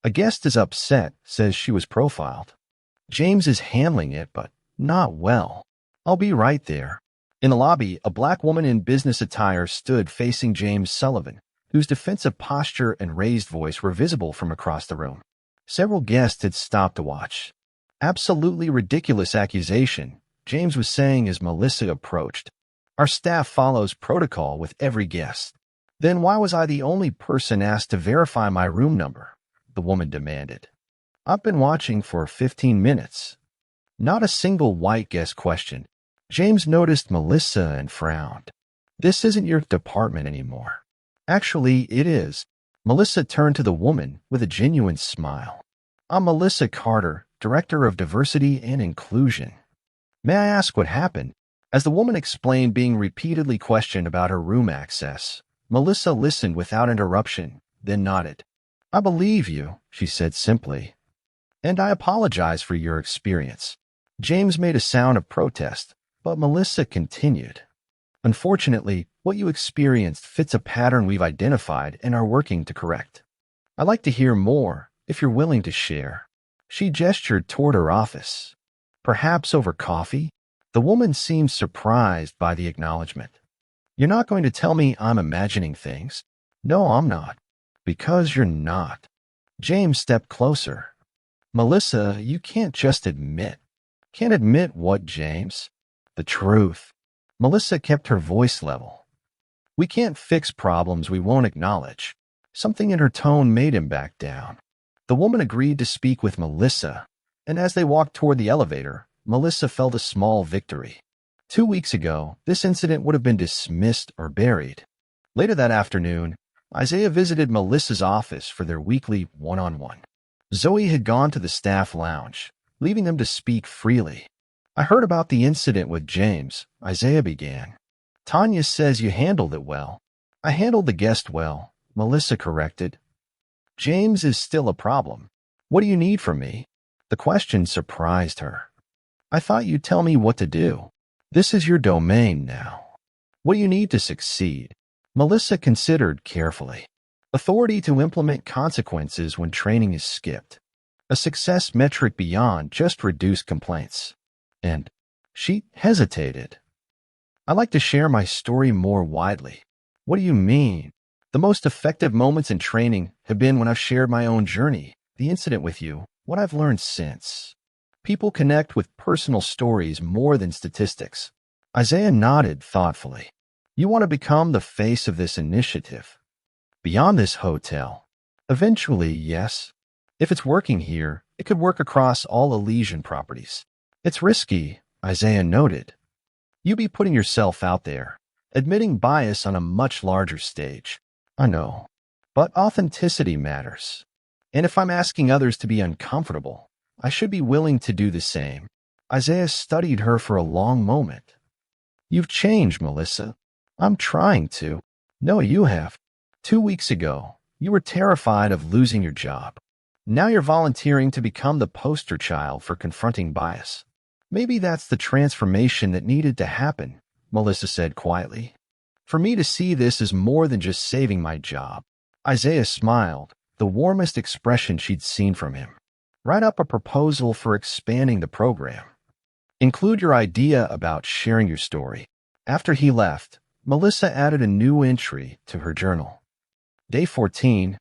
A guest is upset, says she was profiled. James is handling it, but not well. I'll be right there. In the lobby, a black woman in business attire stood facing James Sullivan, whose defensive posture and raised voice were visible from across the room. Several guests had stopped to watch. Absolutely ridiculous accusation, James was saying as Melissa approached. Our staff follows protocol with every guest. Then why was I the only person asked to verify my room number? The woman demanded. I've been watching for 15 minutes. Not a single white guest questioned. James noticed Melissa and frowned. This isn't your department anymore. Actually, it is. Melissa turned to the woman with a genuine smile. I'm Melissa Carter, Director of Diversity and Inclusion. May I ask what happened? As the woman explained being repeatedly questioned about her room access, Melissa listened without interruption, then nodded. I believe you, she said simply. And I apologize for your experience. James made a sound of protest, but Melissa continued. Unfortunately, what you experienced fits a pattern we've identified and are working to correct. I'd like to hear more, if you're willing to share. She gestured toward her office. Perhaps over coffee? The woman seemed surprised by the acknowledgement. You're not going to tell me I'm imagining things? No, I'm not. Because you're not. James stepped closer. Melissa, you can't just admit. Can't admit what, James? The truth. Melissa kept her voice level. We can't fix problems we won't acknowledge. Something in her tone made him back down. The woman agreed to speak with Melissa, and as they walked toward the elevator, Melissa felt a small victory. 2 weeks ago, this incident would have been dismissed or buried. Later that afternoon, Isaiah visited Melissa's office for their weekly one-on-one. Zoe had gone to the staff lounge, leaving them to speak freely. I heard about the incident with James, Isaiah began. Tanya says you handled it well. I handled the guest well, Melissa corrected. James is still a problem. What do you need from me? The question surprised her. I thought you'd tell me what to do. This is your domain now. What do you need to succeed? Melissa considered carefully. Authority to implement consequences when training is skipped. A success metric beyond just reduced complaints. And she hesitated. I like to share my story more widely. What do you mean? The most effective moments in training have been when I've shared my own journey, the incident with you, what I've learned since. People connect with personal stories more than statistics. Isaiah nodded thoughtfully. You want to become the face of this initiative. Beyond this hotel. Eventually, yes. If it's working here, it could work across all Elysian properties. It's risky, Isaiah noted. You be putting yourself out there, admitting bias on a much larger stage. I know. But authenticity matters. And if I'm asking others to be uncomfortable, I should be willing to do the same. Isaiah studied her for a long moment. You've changed, Melissa. I'm trying to. No, you have. 2 weeks ago, You were terrified of losing your job. Now you're volunteering to become the poster child for confronting bias. Maybe that's the transformation that needed to happen, Melissa said quietly. For me to see this as more than just saving my job. Isaiah smiled, the warmest expression she'd seen from him. Write up a proposal for expanding the program. Include your idea about sharing your story. After he left, Melissa added a new entry to her journal. Day 14,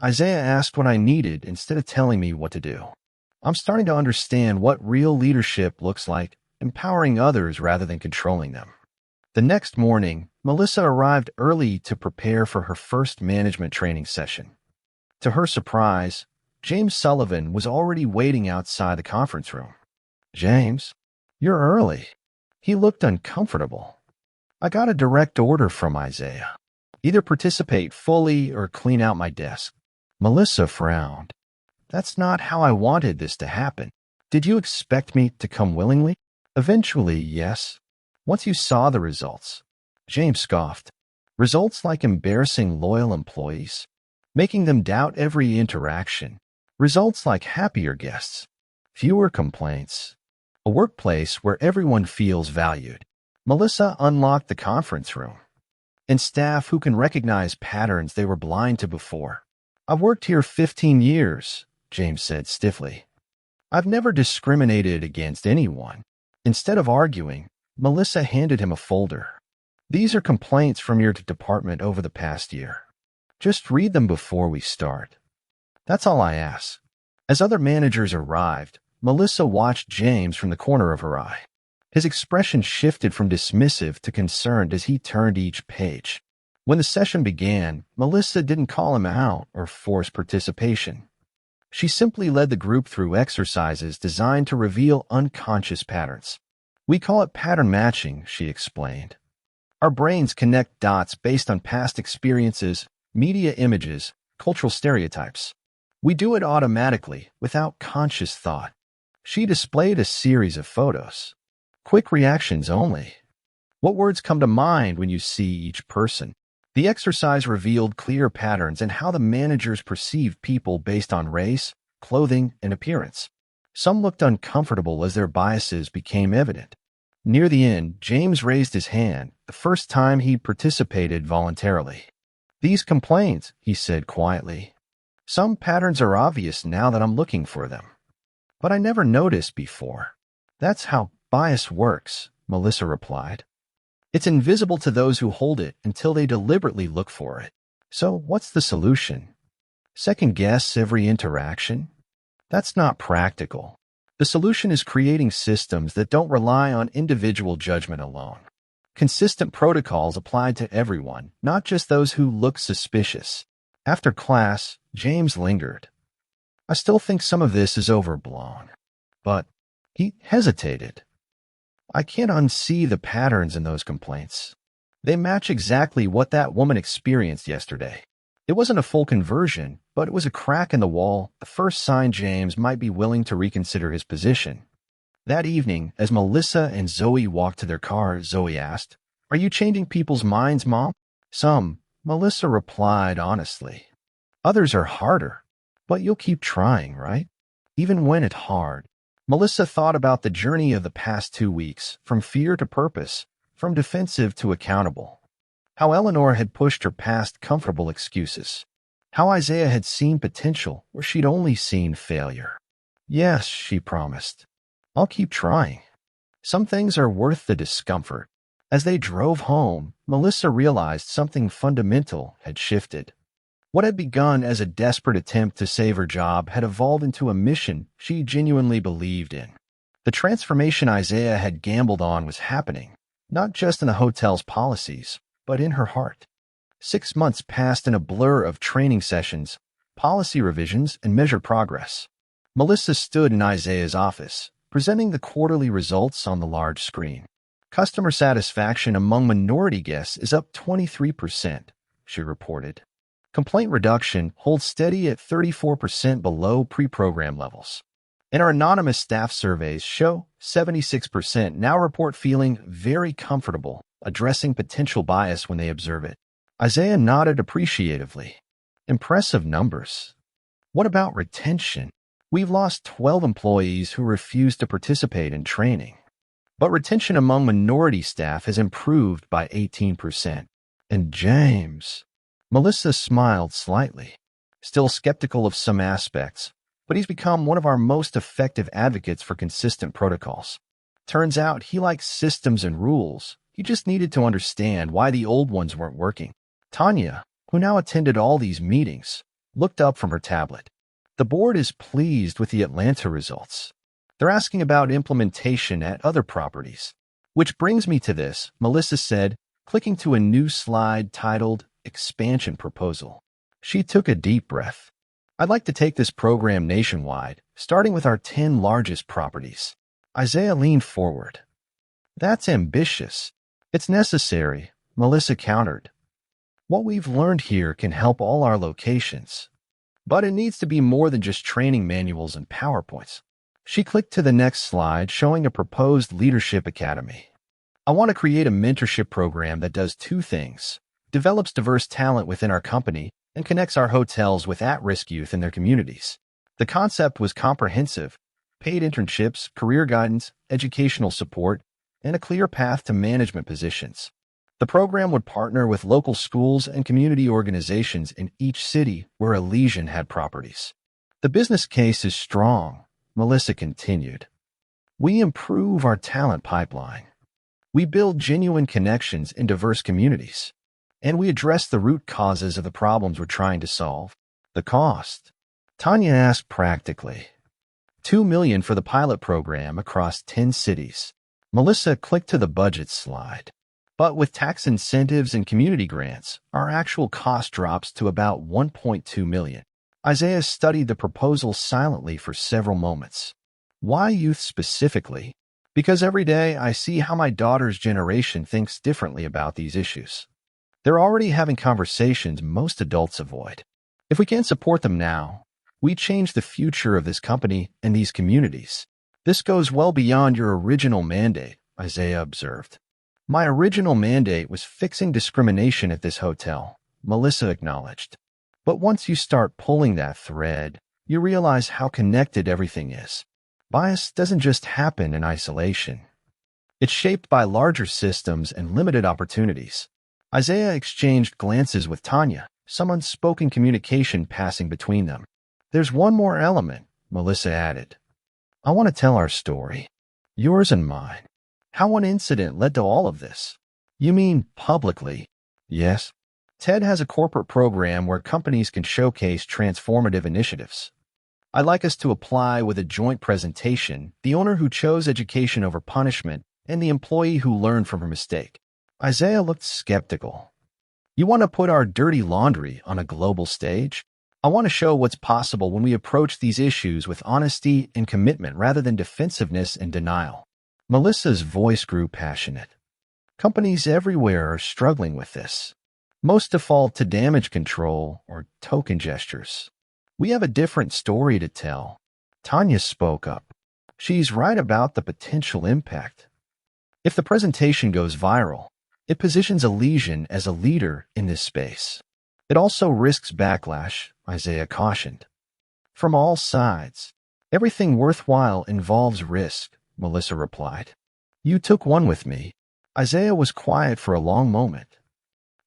Isaiah asked what I needed instead of telling me what to do. I'm starting to understand what real leadership looks like, empowering others rather than controlling them. The next morning, Melissa arrived early to prepare for her first management training session. To her surprise, James Sullivan was already waiting outside the conference room. James, you're early. He looked uncomfortable. I got a direct order from Isaiah. Either participate fully or clean out my desk. Melissa frowned. That's not how I wanted this to happen. Did you expect me to come willingly? Eventually, yes. Once you saw the results. James scoffed. Results like embarrassing loyal employees, making them doubt every interaction. Results like happier guests, fewer complaints. A workplace where everyone feels valued. Melissa unlocked the conference room. And staff who can recognize patterns they were blind to before. I've worked here 15 years, James said stiffly. I've never discriminated against anyone. Instead of arguing, Melissa handed him a folder. These are complaints from your department over the past year. Just read them before we start. That's all I ask. As other managers arrived, Melissa watched James from the corner of her eye. His expression shifted from dismissive to concerned as he turned each page. When the session began, Melissa didn't call him out or force participation. She simply led the group through exercises designed to reveal unconscious patterns. We call it pattern matching, she explained. Our brains connect dots based on past experiences, media images, cultural stereotypes. We do it automatically, without conscious thought. She displayed a series of photos. Quick reactions only. What words come to mind when you see each person? The exercise revealed clear patterns in how the managers perceived people based on race, clothing, and appearance. Some looked uncomfortable as their biases became evident. Near the end, James raised his hand, the first time he participated voluntarily. These complaints, he said quietly. Some patterns are obvious now that I'm looking for them. But I never noticed before. That's how bias works, Melissa replied. It's invisible to those who hold it until they deliberately look for it. So what's the solution? Second guess every interaction? That's not practical. The solution is creating systems that don't rely on individual judgment alone. Consistent protocols applied to everyone, not just those who look suspicious. After class, James lingered. I still think some of this is overblown. But he hesitated. I can't unsee the patterns in those complaints. They match exactly what that woman experienced yesterday. It wasn't a full conversion, but it was a crack in the wall, the first sign James might be willing to reconsider his position. That evening, as Melissa and Zoe walked to their car, Zoe asked, "Are you changing people's minds, Mom?" "Some," Melissa replied honestly. "Others are harder, but you'll keep trying, right? Even when it's hard." Melissa thought about the journey of the past 2 weeks, from fear to purpose, from defensive to accountable. How Eleanor had pushed her past comfortable excuses. How Isaiah had seen potential where she'd only seen failure. "Yes," she promised. "I'll keep trying. Some things are worth the discomfort." As they drove home, Melissa realized something fundamental had shifted. What had begun as a desperate attempt to save her job had evolved into a mission she genuinely believed in. The transformation Isaiah had gambled on was happening, not just in the hotel's policies, but in her heart. 6 months passed in a blur of training sessions, policy revisions, and measured progress. Melissa stood in Isaiah's office, presenting the quarterly results on the large screen. Customer satisfaction among minority guests is up 23%, she reported. Complaint reduction holds steady at 34% below pre-program levels. And our anonymous staff surveys show 76% now report feeling very comfortable addressing potential bias when they observe it. Isaiah nodded appreciatively. Impressive numbers. What about retention? We've lost 12 employees who refuse to participate in training. But retention among minority staff has improved by 18%. And James. Melissa smiled slightly, still skeptical of some aspects, but he's become one of our most effective advocates for consistent protocols. Turns out he likes systems and rules. He just needed to understand why the old ones weren't working. Tanya, who now attended all these meetings, looked up from her tablet. The board is pleased with the Atlanta results. They're asking about implementation at other properties. Which brings me to this, Melissa said, clicking to a new slide titled Expansion Proposal. She took a deep breath. I'd like to take this program nationwide, starting with our 10 largest properties. Isaiah leaned forward. That's ambitious. It's necessary, Melissa countered. What we've learned here can help all our locations. But it needs to be more than just training manuals and PowerPoints. She clicked to the next slide showing a proposed leadership academy. I want to create a mentorship program that does two things: develops diverse talent within our company and connects our hotels with at-risk youth in their communities. The concept was comprehensive: paid internships, career guidance, educational support, and a clear path to management positions. The program would partner with local schools and community organizations in each city where Elysian had properties. The business case is strong, Melissa continued. We improve our talent pipeline. We build genuine connections in diverse communities. And we address the root causes of the problems we're trying to solve. The cost? Tanya asked practically. $2 million for the pilot program across 10 cities. Melissa clicked to the budget slide. But with tax incentives and community grants, our actual cost drops to about $1.2 million. Isaiah studied the proposal silently for several moments. Why youth specifically? Because every day I see how my daughter's generation thinks differently about these issues. They're already having conversations most adults avoid. If we can't support them now, we change the future of this company and these communities. This goes well beyond your original mandate, Isaiah observed. My original mandate was fixing discrimination at this hotel, Melissa acknowledged. But once you start pulling that thread, you realize how connected everything is. Bias doesn't just happen in isolation. It's shaped by larger systems and limited opportunities. Isaiah exchanged glances with Tanya, some unspoken communication passing between them. There's one more element, Melissa added. I want to tell our story. Yours and mine. How one incident led to all of this. You mean publicly? Yes. TED has a corporate program where companies can showcase transformative initiatives. I'd like us to apply with a joint presentation, the owner who chose education over punishment and the employee who learned from her mistake. Isaiah looked skeptical. You want to put our dirty laundry on a global stage? I want to show what's possible when we approach these issues with honesty and commitment rather than defensiveness and denial. Melissa's voice grew passionate. Companies everywhere are struggling with this. Most default to damage control or token gestures. We have a different story to tell. Tanya spoke up. She's right about the potential impact. If the presentation goes viral, it positions Elysian as a leader in this space. It also risks backlash, Isaiah cautioned. From all sides. Everything worthwhile involves risk, Melissa replied. You took one with me. Isaiah was quiet for a long moment.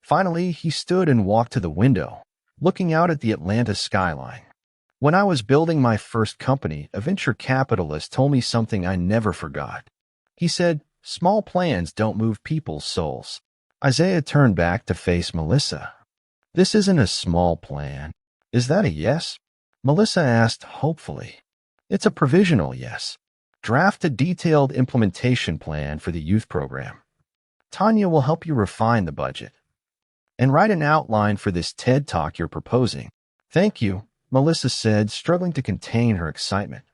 Finally, he stood and walked to the window, looking out at the Atlanta skyline. When I was building my first company, a venture capitalist told me something I never forgot. He said, small plans don't move people's souls. Isaiah turned back to face Melissa. This isn't a small plan. Is that a yes? Melissa asked hopefully. It's a provisional yes. Draft a detailed implementation plan for the youth program. Tanya will help you refine the budget. And write an outline for this TED Talk you're proposing. Thank you, Melissa said, struggling to contain her excitement.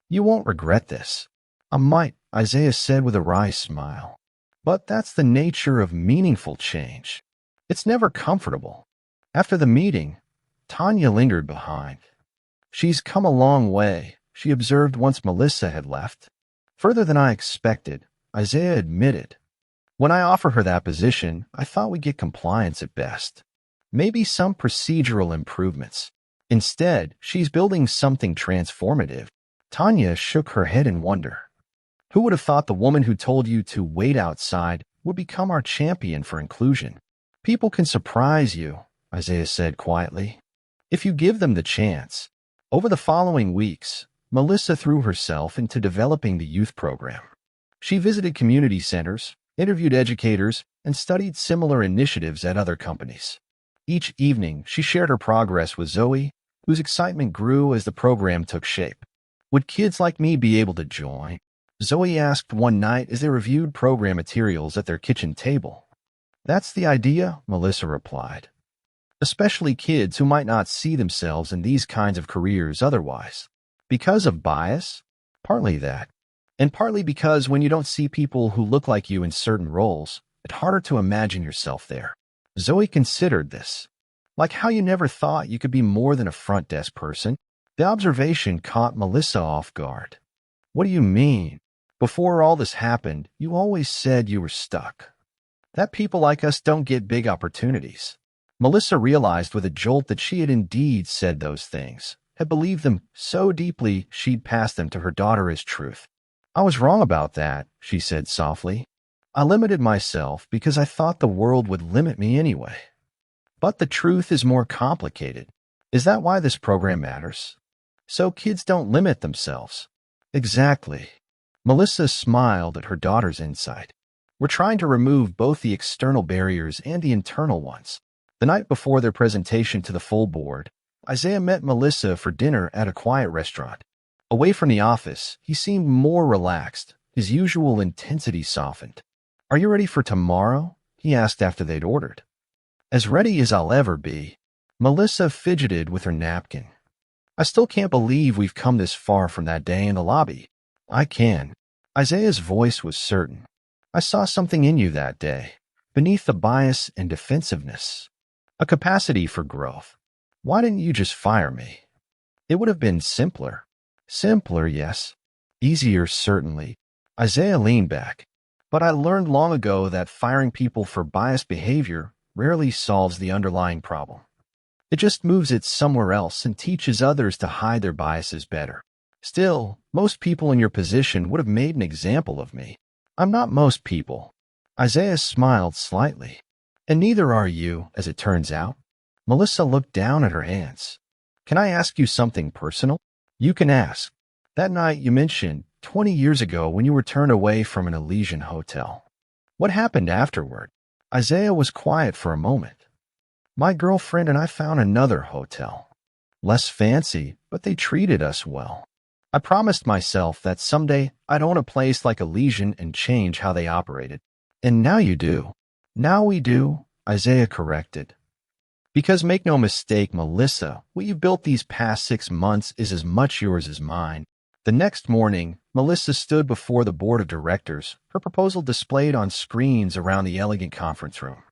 You won't regret this. I might, Isaiah said with a wry smile. But that's the nature of meaningful change. It's never comfortable. After the meeting, Tanya lingered behind. She's come a long way, she observed once Melissa had left. Further than I expected, Isaiah admitted. When I offered her that position, I thought we'd get compliance at best. maybe some procedural improvements. Instead, she's building something transformative. Tanya shook her head in wonder. Who would have thought the woman who told you to wait outside would become our champion for inclusion? People can surprise you, Isaiah said quietly, if you give them the chance. Over the following weeks, Melissa threw herself into developing the youth program. She visited community centers, interviewed educators, and studied similar initiatives at other companies. Each evening, she shared her progress with Zoe, whose excitement grew as the program took shape. Would kids like me be able to join? Zoe asked one night as they reviewed program materials at their kitchen table. That's the idea, Melissa replied. Especially kids who might not see themselves in these kinds of careers otherwise. Because of bias? Partly that. And partly because when you don't see people who look like you in certain roles, it's harder to imagine yourself there. Zoe considered this. Like how you never thought you could be more than a front desk person. The observation caught Melissa off guard. What do you mean? Before all this happened, you always said you were stuck. That people like us don't get big opportunities. Melissa realized with a jolt that she had indeed said those things, had believed them so deeply she'd passed them to her daughter as truth. I was wrong about that, she said softly. I limited myself because I thought the world would limit me anyway. But the truth is more complicated. Is that why this program matters? So kids don't limit themselves. Exactly. Melissa smiled at her daughter's insight. We're trying to remove both the external barriers and the internal ones. The night before their presentation to the full board, Isaiah met Melissa for dinner at a quiet restaurant. Away from the office, he seemed more relaxed. His usual intensity softened. Are you ready for tomorrow? He asked after they'd ordered. As ready as I'll ever be. Melissa fidgeted with her napkin. I still can't believe we've come this far from that day in the lobby. I can. Isaiah's voice was certain. I saw something in you that day, beneath the bias and defensiveness. A capacity for growth. Why didn't you just fire me? It would have been simpler. Simpler, yes. Easier, certainly. Isaiah leaned back. But I learned long ago that firing people for biased behavior rarely solves the underlying problem. It just moves it somewhere else and teaches others to hide their biases better. Still, most people in your position would have made an example of me. I'm not most people. Isaiah smiled slightly. And neither are you, as it turns out. Melissa looked down at her hands. Can I ask you something personal? You can ask. That night you mentioned 20 years ago when you were turned away from an Elysian hotel. What happened afterward? Isaiah was quiet for a moment. My girlfriend and I found another hotel. Less fancy, but they treated us well. I promised myself that someday I'd own a place like Elysian and change how they operated. And now you do. Now we do, Isaiah corrected. Because make no mistake, Melissa, what you've built these past 6 months is as much yours as mine. The next morning, Melissa stood before the board of directors, her proposal displayed on screens around the elegant conference room.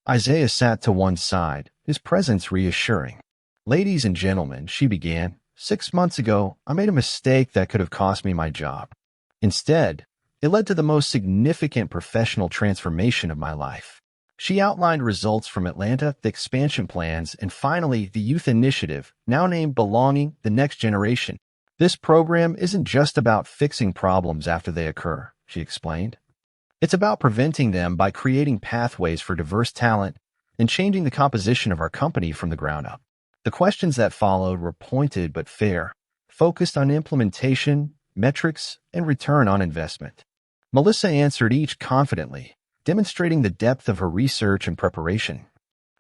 Isaiah sat to one side, his presence reassuring. Ladies and gentlemen, she began, 6 months ago, I made a mistake that could have cost me my job. Instead, it led to the most significant professional transformation of my life. She outlined results from Atlanta, the expansion plans, and finally, the youth initiative, now named Belonging the Next Generation. This program isn't just about fixing problems after they occur, she explained. It's about preventing them by creating pathways for diverse talent and changing the composition of our company from the ground up. The questions that followed were pointed but fair, focused on implementation, metrics, and return on investment. Melissa answered each confidently, demonstrating the depth of her research and preparation.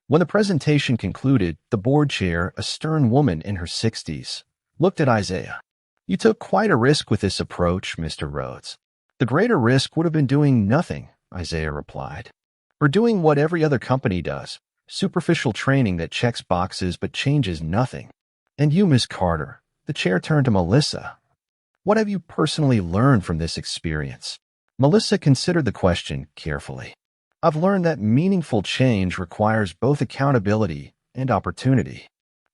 When the presentation concluded, the board chair, a stern woman in her 60s, looked at Isaiah. You took quite a risk with this approach, Mr. Rhodes. The greater risk would have been doing nothing, Isaiah replied. Or doing what every other company does, superficial training that checks boxes but changes nothing. And you, Miss Carter, the chair turned to Melissa. What have you personally learned from this experience? Melissa considered the question carefully. I've learned that meaningful change requires both accountability and opportunity.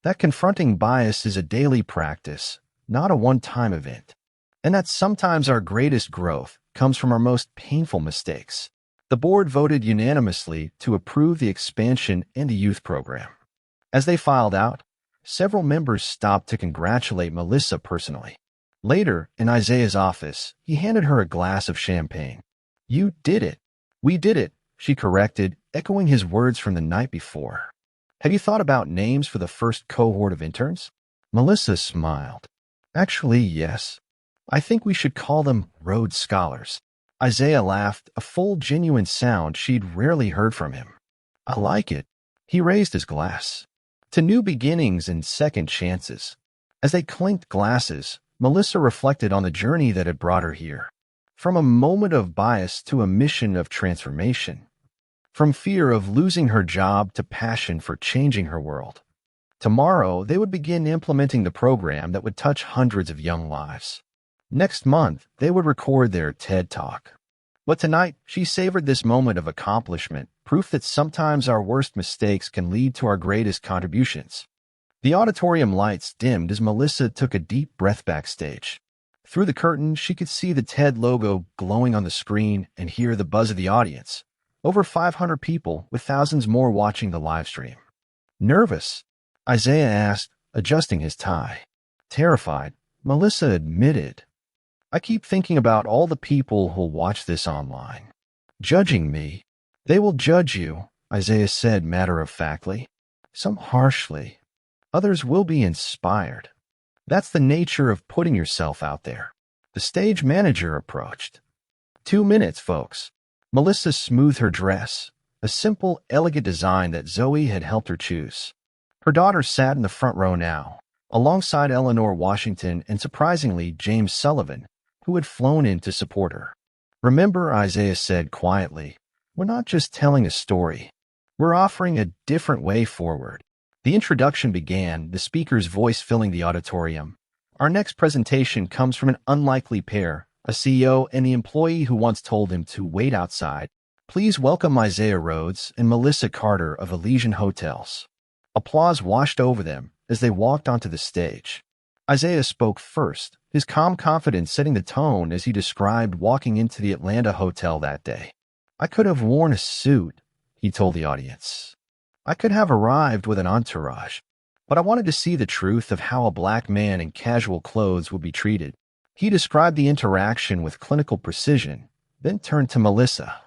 That confronting bias is a daily practice, not a one-time event. And that sometimes our greatest growth comes from our most painful mistakes. The board voted unanimously to approve the expansion and the youth program. As they filed out, several members stopped to congratulate Melissa personally. Later, in Isaiah's office, he handed her a glass of champagne. "You did it. We did it," she corrected, echoing his words from the night before. "Have you thought about names for the first cohort of interns?" Melissa smiled. "Actually, yes. I think we should call them Rhodes Scholars." Isaiah laughed, a full, genuine sound she'd rarely heard from him. "I like it." He raised his glass. "To new beginnings and second chances." As they clinked glasses, Melissa reflected on the journey that had brought her here. From a moment of bias to a mission of transformation. From fear of losing her job to passion for changing her world. Tomorrow, they would begin implementing the program that would touch hundreds of young lives. Next month, they would record their TED Talk. But tonight, she savored this moment of accomplishment, proof that sometimes our worst mistakes can lead to our greatest contributions. The auditorium lights dimmed as Melissa took a deep breath backstage. Through the curtain, she could see the TED logo glowing on the screen and hear the buzz of the audience. Over 500 people, with thousands more watching the live stream. "Nervous?" Isaiah asked, adjusting his tie. Terrified, Melissa admitted. "I keep thinking about all the people who'll watch this online. Judging me." "They will judge you," Isaiah said matter-of-factly. "Some harshly. Others will be inspired. That's the nature of putting yourself out there." The stage manager approached. 2 minutes, folks." Melissa smoothed her dress, a simple, elegant design that Zoe had helped her choose. Her daughter sat in the front row now, alongside Eleanor Washington and, surprisingly, James Sullivan, who had flown in to support her. "Remember," Isaiah said quietly, "we're not just telling a story. We're offering a different way forward." The introduction began, the speaker's voice filling the auditorium. "Our next presentation comes from an unlikely pair, a CEO and the employee who once told him to wait outside. Please welcome Isaiah Rhodes and Melissa Carter of Elysian Hotels." Applause washed over them as they walked onto the stage. Isaiah spoke first, his calm confidence setting the tone as he described walking into the Atlanta hotel that day. "I could have worn a suit," he told the audience. "I could have arrived with an entourage, but I wanted to see the truth of how a black man in casual clothes would be treated." He described the interaction with clinical precision, then turned to Melissa.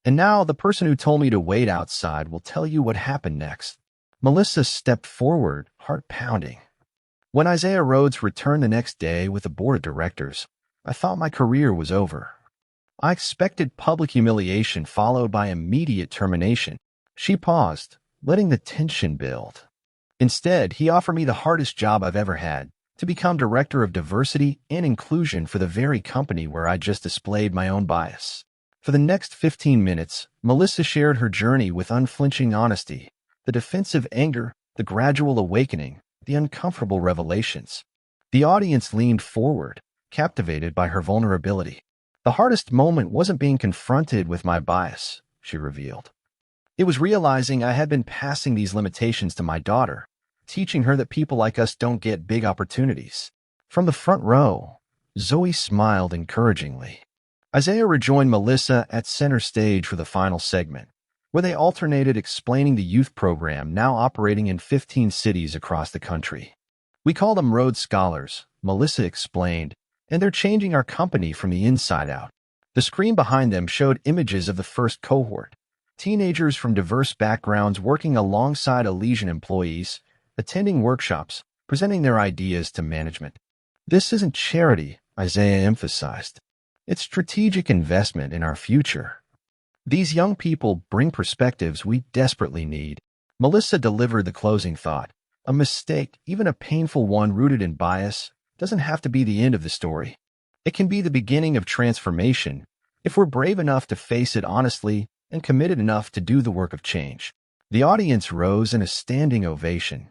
"And now the person who told me to wait outside will tell you what happened next." Melissa stepped forward, heart pounding. "When Isaiah Rhodes returned the next day with the board of directors, I thought my career was over. I expected public humiliation followed by immediate termination." She paused, letting the tension build. "Instead, he offered me the hardest job I've ever had, to become Director of Diversity and Inclusion for the very company where I just displayed my own bias." For the next 15 minutes, Melissa shared her journey with unflinching honesty, the defensive anger, the gradual awakening, the uncomfortable revelations. The audience leaned forward, captivated by her vulnerability. "The hardest moment wasn't being confronted with my bias," she revealed. "It was realizing I had been passing these limitations to my daughter, teaching her that people like us don't get big opportunities." From the front row, Zoe smiled encouragingly. Isaiah rejoined Melissa at center stage for the final segment, where they alternated explaining the youth program now operating in 15 cities across the country. "We call them Rhodes Scholars," Melissa explained, "and they're changing our company from the inside out." The screen behind them showed images of the first cohort. Teenagers from diverse backgrounds working alongside Elysian employees, attending workshops, presenting their ideas to management. "This isn't charity," Isaiah emphasized. "It's strategic investment in our future. These young people bring perspectives we desperately need." Melissa delivered the closing thought. "A mistake, even a painful one rooted in bias, doesn't have to be the end of the story. It can be the beginning of transformation if we're brave enough to face it honestly and committed enough to do the work of change." The audience rose in a standing ovation.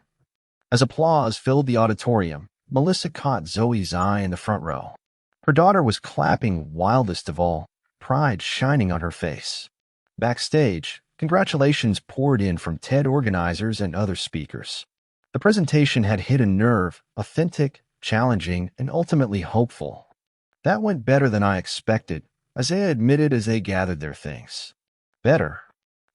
As applause filled the auditorium, Melissa caught Zoe's eye in the front row. Her daughter was clapping wildest of all, pride shining on her face. Backstage, congratulations poured in from TED organizers and other speakers. The presentation had hit a nerve, authentic, challenging, and ultimately hopeful. "That went better than I expected," Isaiah admitted as they gathered their things. Better.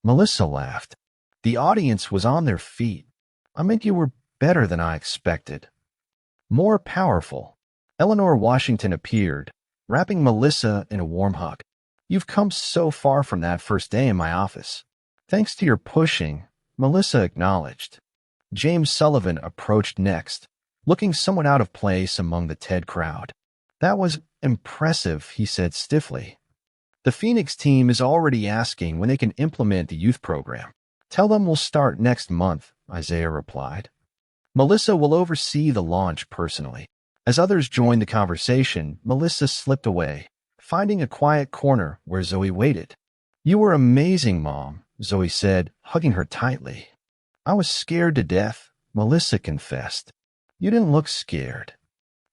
Melissa laughed. The audience was on their feet. I meant you were better than I expected. More powerful. Eleanor Washington appeared, wrapping Melissa in a warm hug. You've come so far from that first day in my office. Thanks to your pushing, Melissa acknowledged. James Sullivan approached next, looking somewhat out of place among the TED crowd. That was impressive, he said stiffly. The Phoenix team is already asking when they can implement the youth program. Tell them we'll start next month, Isaiah replied. Melissa will oversee the launch personally. As others joined the conversation, Melissa slipped away, finding a quiet corner where Zoe waited. You were amazing, Mom, Zoe said, hugging her tightly. I was scared to death, Melissa confessed. You didn't look scared.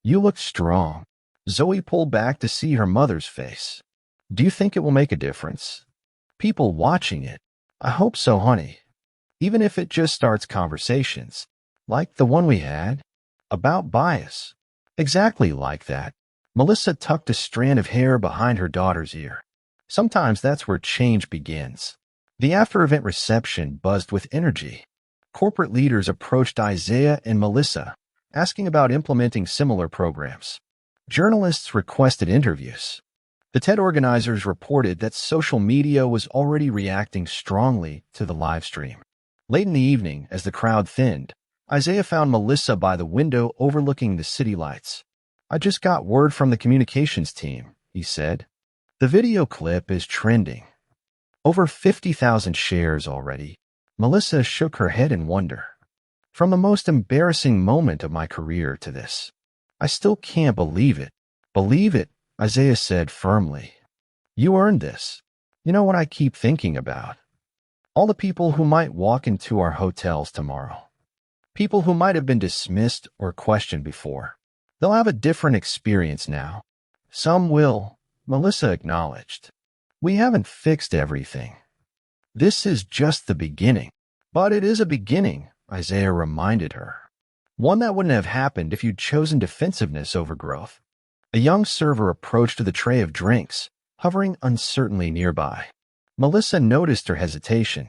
You looked strong. Zoe pulled back to see her mother's face. Do you think it will make a difference? People watching it. I hope so, honey. Even if it just starts conversations, like the one we had, about bias. Exactly like that. Melissa tucked a strand of hair behind her daughter's ear. Sometimes that's where change begins. The after-event reception buzzed with energy. Corporate leaders approached Isaiah and Melissa, asking about implementing similar programs. Journalists requested interviews. The TED organizers reported that social media was already reacting strongly to the live stream. Late in the evening, as the crowd thinned, Isaiah found Melissa by the window overlooking the city lights. I just got word from the communications team, he said. The video clip is trending. Over 50,000 shares already. Melissa shook her head in wonder. From the most embarrassing moment of my career to this. I still can't believe it. Believe it, Isaiah said firmly. You earned this. You know what I keep thinking about? All the people who might walk into our hotels tomorrow. People who might have been dismissed or questioned before. They'll have a different experience now. Some will, Melissa acknowledged. We haven't fixed everything. This is just the beginning. But it is a beginning, Isaiah reminded her. One that wouldn't have happened if you'd chosen defensiveness over growth. A young server approached with a tray of drinks, hovering uncertainly nearby. Melissa noticed her hesitation.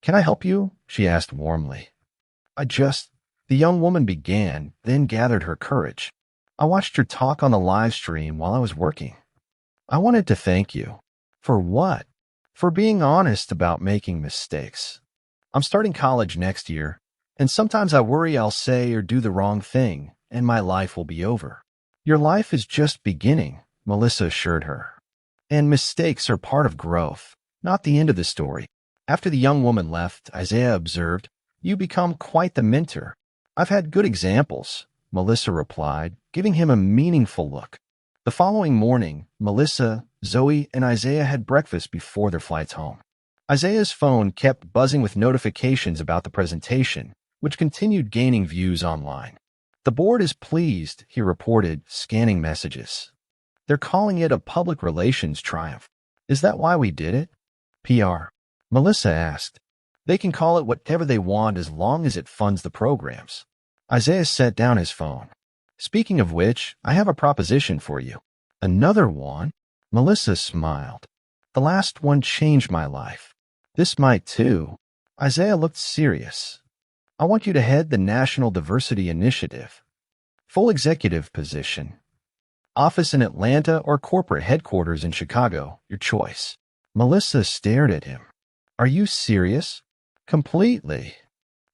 Can I help you? She asked warmly. The young woman began, then gathered her courage. I watched her talk on the live stream while I was working. I wanted to thank you. For what? For being honest about making mistakes. I'm starting college next year, and sometimes I worry I'll say or do the wrong thing, and my life will be over. Your life is just beginning, Melissa assured her. And mistakes are part of growth, not the end of the story. After the young woman left, Isaiah observed, You become quite the mentor. I've had good examples, Melissa replied, giving him a meaningful look. The following morning, Melissa, Zoe, and Isaiah had breakfast before their flights home. Isaiah's phone kept buzzing with notifications about the presentation, which continued gaining views online. The board is pleased, he reported, scanning messages. They're calling it a public relations triumph. Is that why we did it? PR. Melissa asked. They can call it whatever they want as long as it funds the programs. Isaiah set down his phone. Speaking of which, I have a proposition for you. Another one? Melissa smiled. The last one changed my life. This might too. Isaiah looked serious. I want you to head the National Diversity Initiative. Full executive position. Office in Atlanta or corporate headquarters in Chicago, your choice. Melissa stared at him. Are you serious? Completely.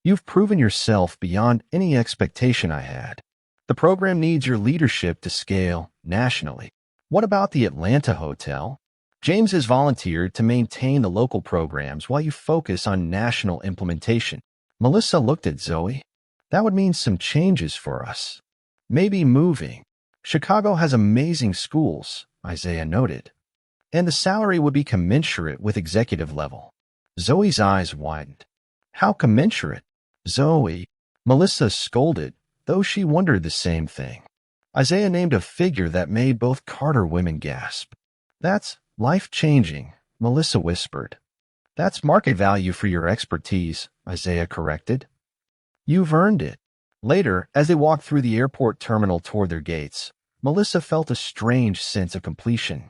You've proven yourself beyond any expectation I had. The program needs your leadership to scale nationally. What about the Atlanta hotel? James has volunteered to maintain the local programs while you focus on national implementation. Melissa looked at Zoe. That would mean some changes for us. Maybe moving. Chicago has amazing schools, Isaiah noted. And the salary would be commensurate with executive level. Zoe's eyes widened. How commensurate? Zoe. Melissa scolded, though she wondered the same thing. Isaiah named a figure that made both Carter women gasp. That's life-changing, Melissa whispered. That's market value for your expertise, Isaiah corrected. You've earned it. Later, as they walked through the airport terminal toward their gates, Melissa felt a strange sense of completion.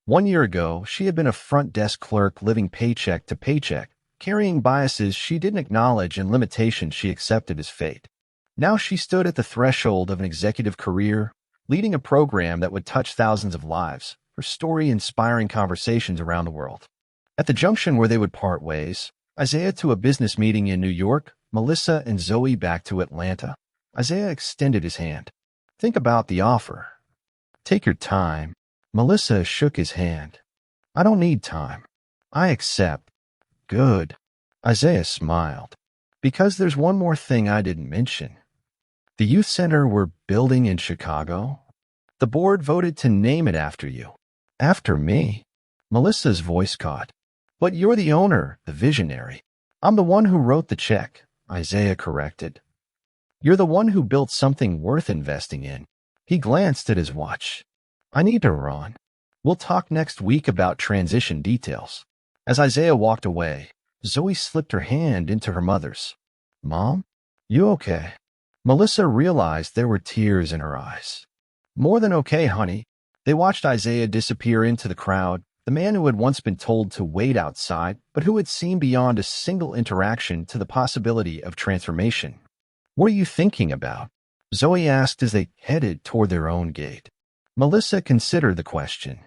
1 year ago, she had been a front desk clerk living paycheck to paycheck, carrying biases she didn't acknowledge and limitations she accepted as fate. Now she stood at the threshold of an executive career, leading a program that would touch thousands of lives, her story inspiring conversations around the world. At the junction where they would part ways, Isaiah to a business meeting in New York, Melissa and Zoe back to Atlanta, Isaiah extended his hand. Think about the offer. Take your time. Melissa shook his hand. I don't need time. I accept. Good. Isaiah smiled. Because there's one more thing I didn't mention. The youth center we're building in Chicago? The board voted to name it after you. After me? Melissa's voice caught. But you're the owner, the visionary. I'm the one who wrote the check, Isaiah corrected. You're the one who built something worth investing in. He glanced at his watch. I need to run. We'll talk next week about transition details. As Isaiah walked away, Zoe slipped her hand into her mother's. Mom? You okay? Melissa realized there were tears in her eyes. More than okay, honey. They watched Isaiah disappear into the crowd, the man who had once been told to wait outside, but who had seen beyond a single interaction to the possibility of transformation. What are you thinking about? Zoe asked as they headed toward their own gate. Melissa considered the question.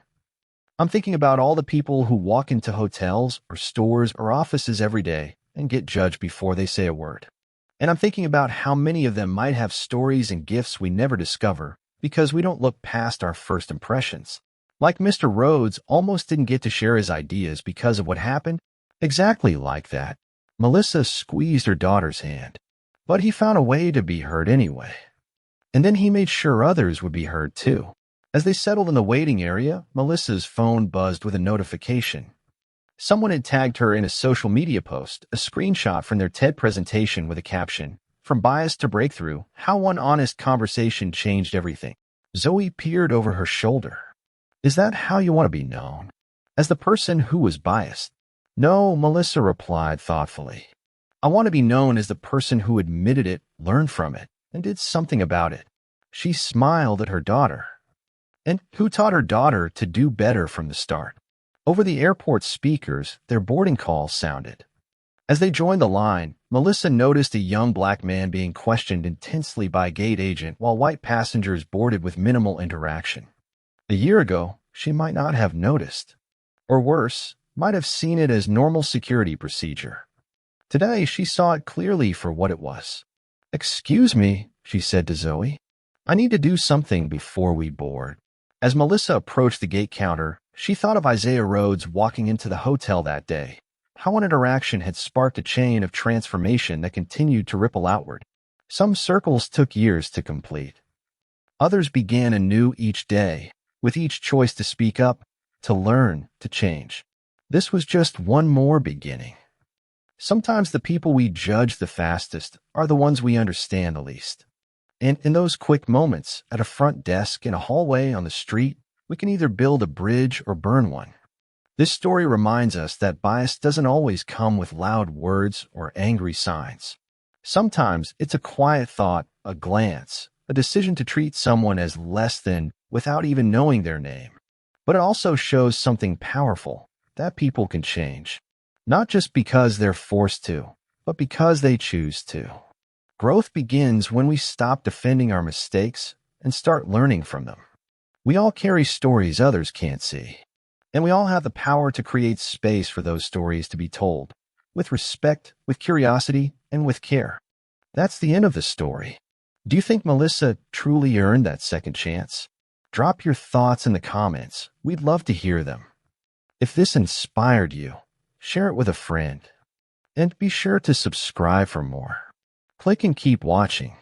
I'm thinking about all the people who walk into hotels or stores or offices every day and get judged before they say a word. And I'm thinking about how many of them might have stories and gifts we never discover because we don't look past our first impressions. Like Mr. Rhodes almost didn't get to share his ideas because of what happened. Exactly like that. Melissa squeezed her daughter's hand. But he found a way to be heard anyway. And then he made sure others would be heard too. As they settled in the waiting area, Melissa's phone buzzed with a notification. Someone had tagged her in a social media post, a screenshot from their TED presentation with a caption, "From bias to breakthrough, how one honest conversation changed everything." Zoe peered over her shoulder. Is that how you want to be known? As the person who was biased? No, Melissa replied thoughtfully. I want to be known as the person who admitted it, learned from it, and did something about it. She smiled at her daughter. And who taught her daughter to do better from the start? Over the airport speakers, their boarding call sounded. As they joined the line, Melissa noticed a young black man being questioned intensely by a gate agent while white passengers boarded with minimal interaction. A year ago, she might not have noticed. Or worse, might have seen it as normal security procedure. Today, she saw it clearly for what it was. Excuse me, she said to Zoe. I need to do something before we board. As Melissa approached the gate counter, she thought of Isaiah Rhodes walking into the hotel that day. How one interaction had sparked a chain of transformation that continued to ripple outward. Some circles took years to complete. Others began anew each day, with each choice to speak up, to learn, to change. This was just one more beginning. Sometimes the people we judge the fastest are the ones we understand the least. And in those quick moments, at a front desk, in a hallway, on the street, we can either build a bridge or burn one. This story reminds us that bias doesn't always come with loud words or angry signs. Sometimes it's a quiet thought, a glance, a decision to treat someone as less than without even knowing their name. But it also shows something powerful, that people can change. Not just because they're forced to, but because they choose to. Growth begins when we stop defending our mistakes and start learning from them. We all carry stories others can't see, and we all have the power to create space for those stories to be told, with respect, with curiosity, and with care. That's the end of the story. Do you think Melissa truly earned that second chance? Drop your thoughts in the comments. We'd love to hear them. If this inspired you, share it with a friend. And be sure to subscribe for more. Click and keep watching.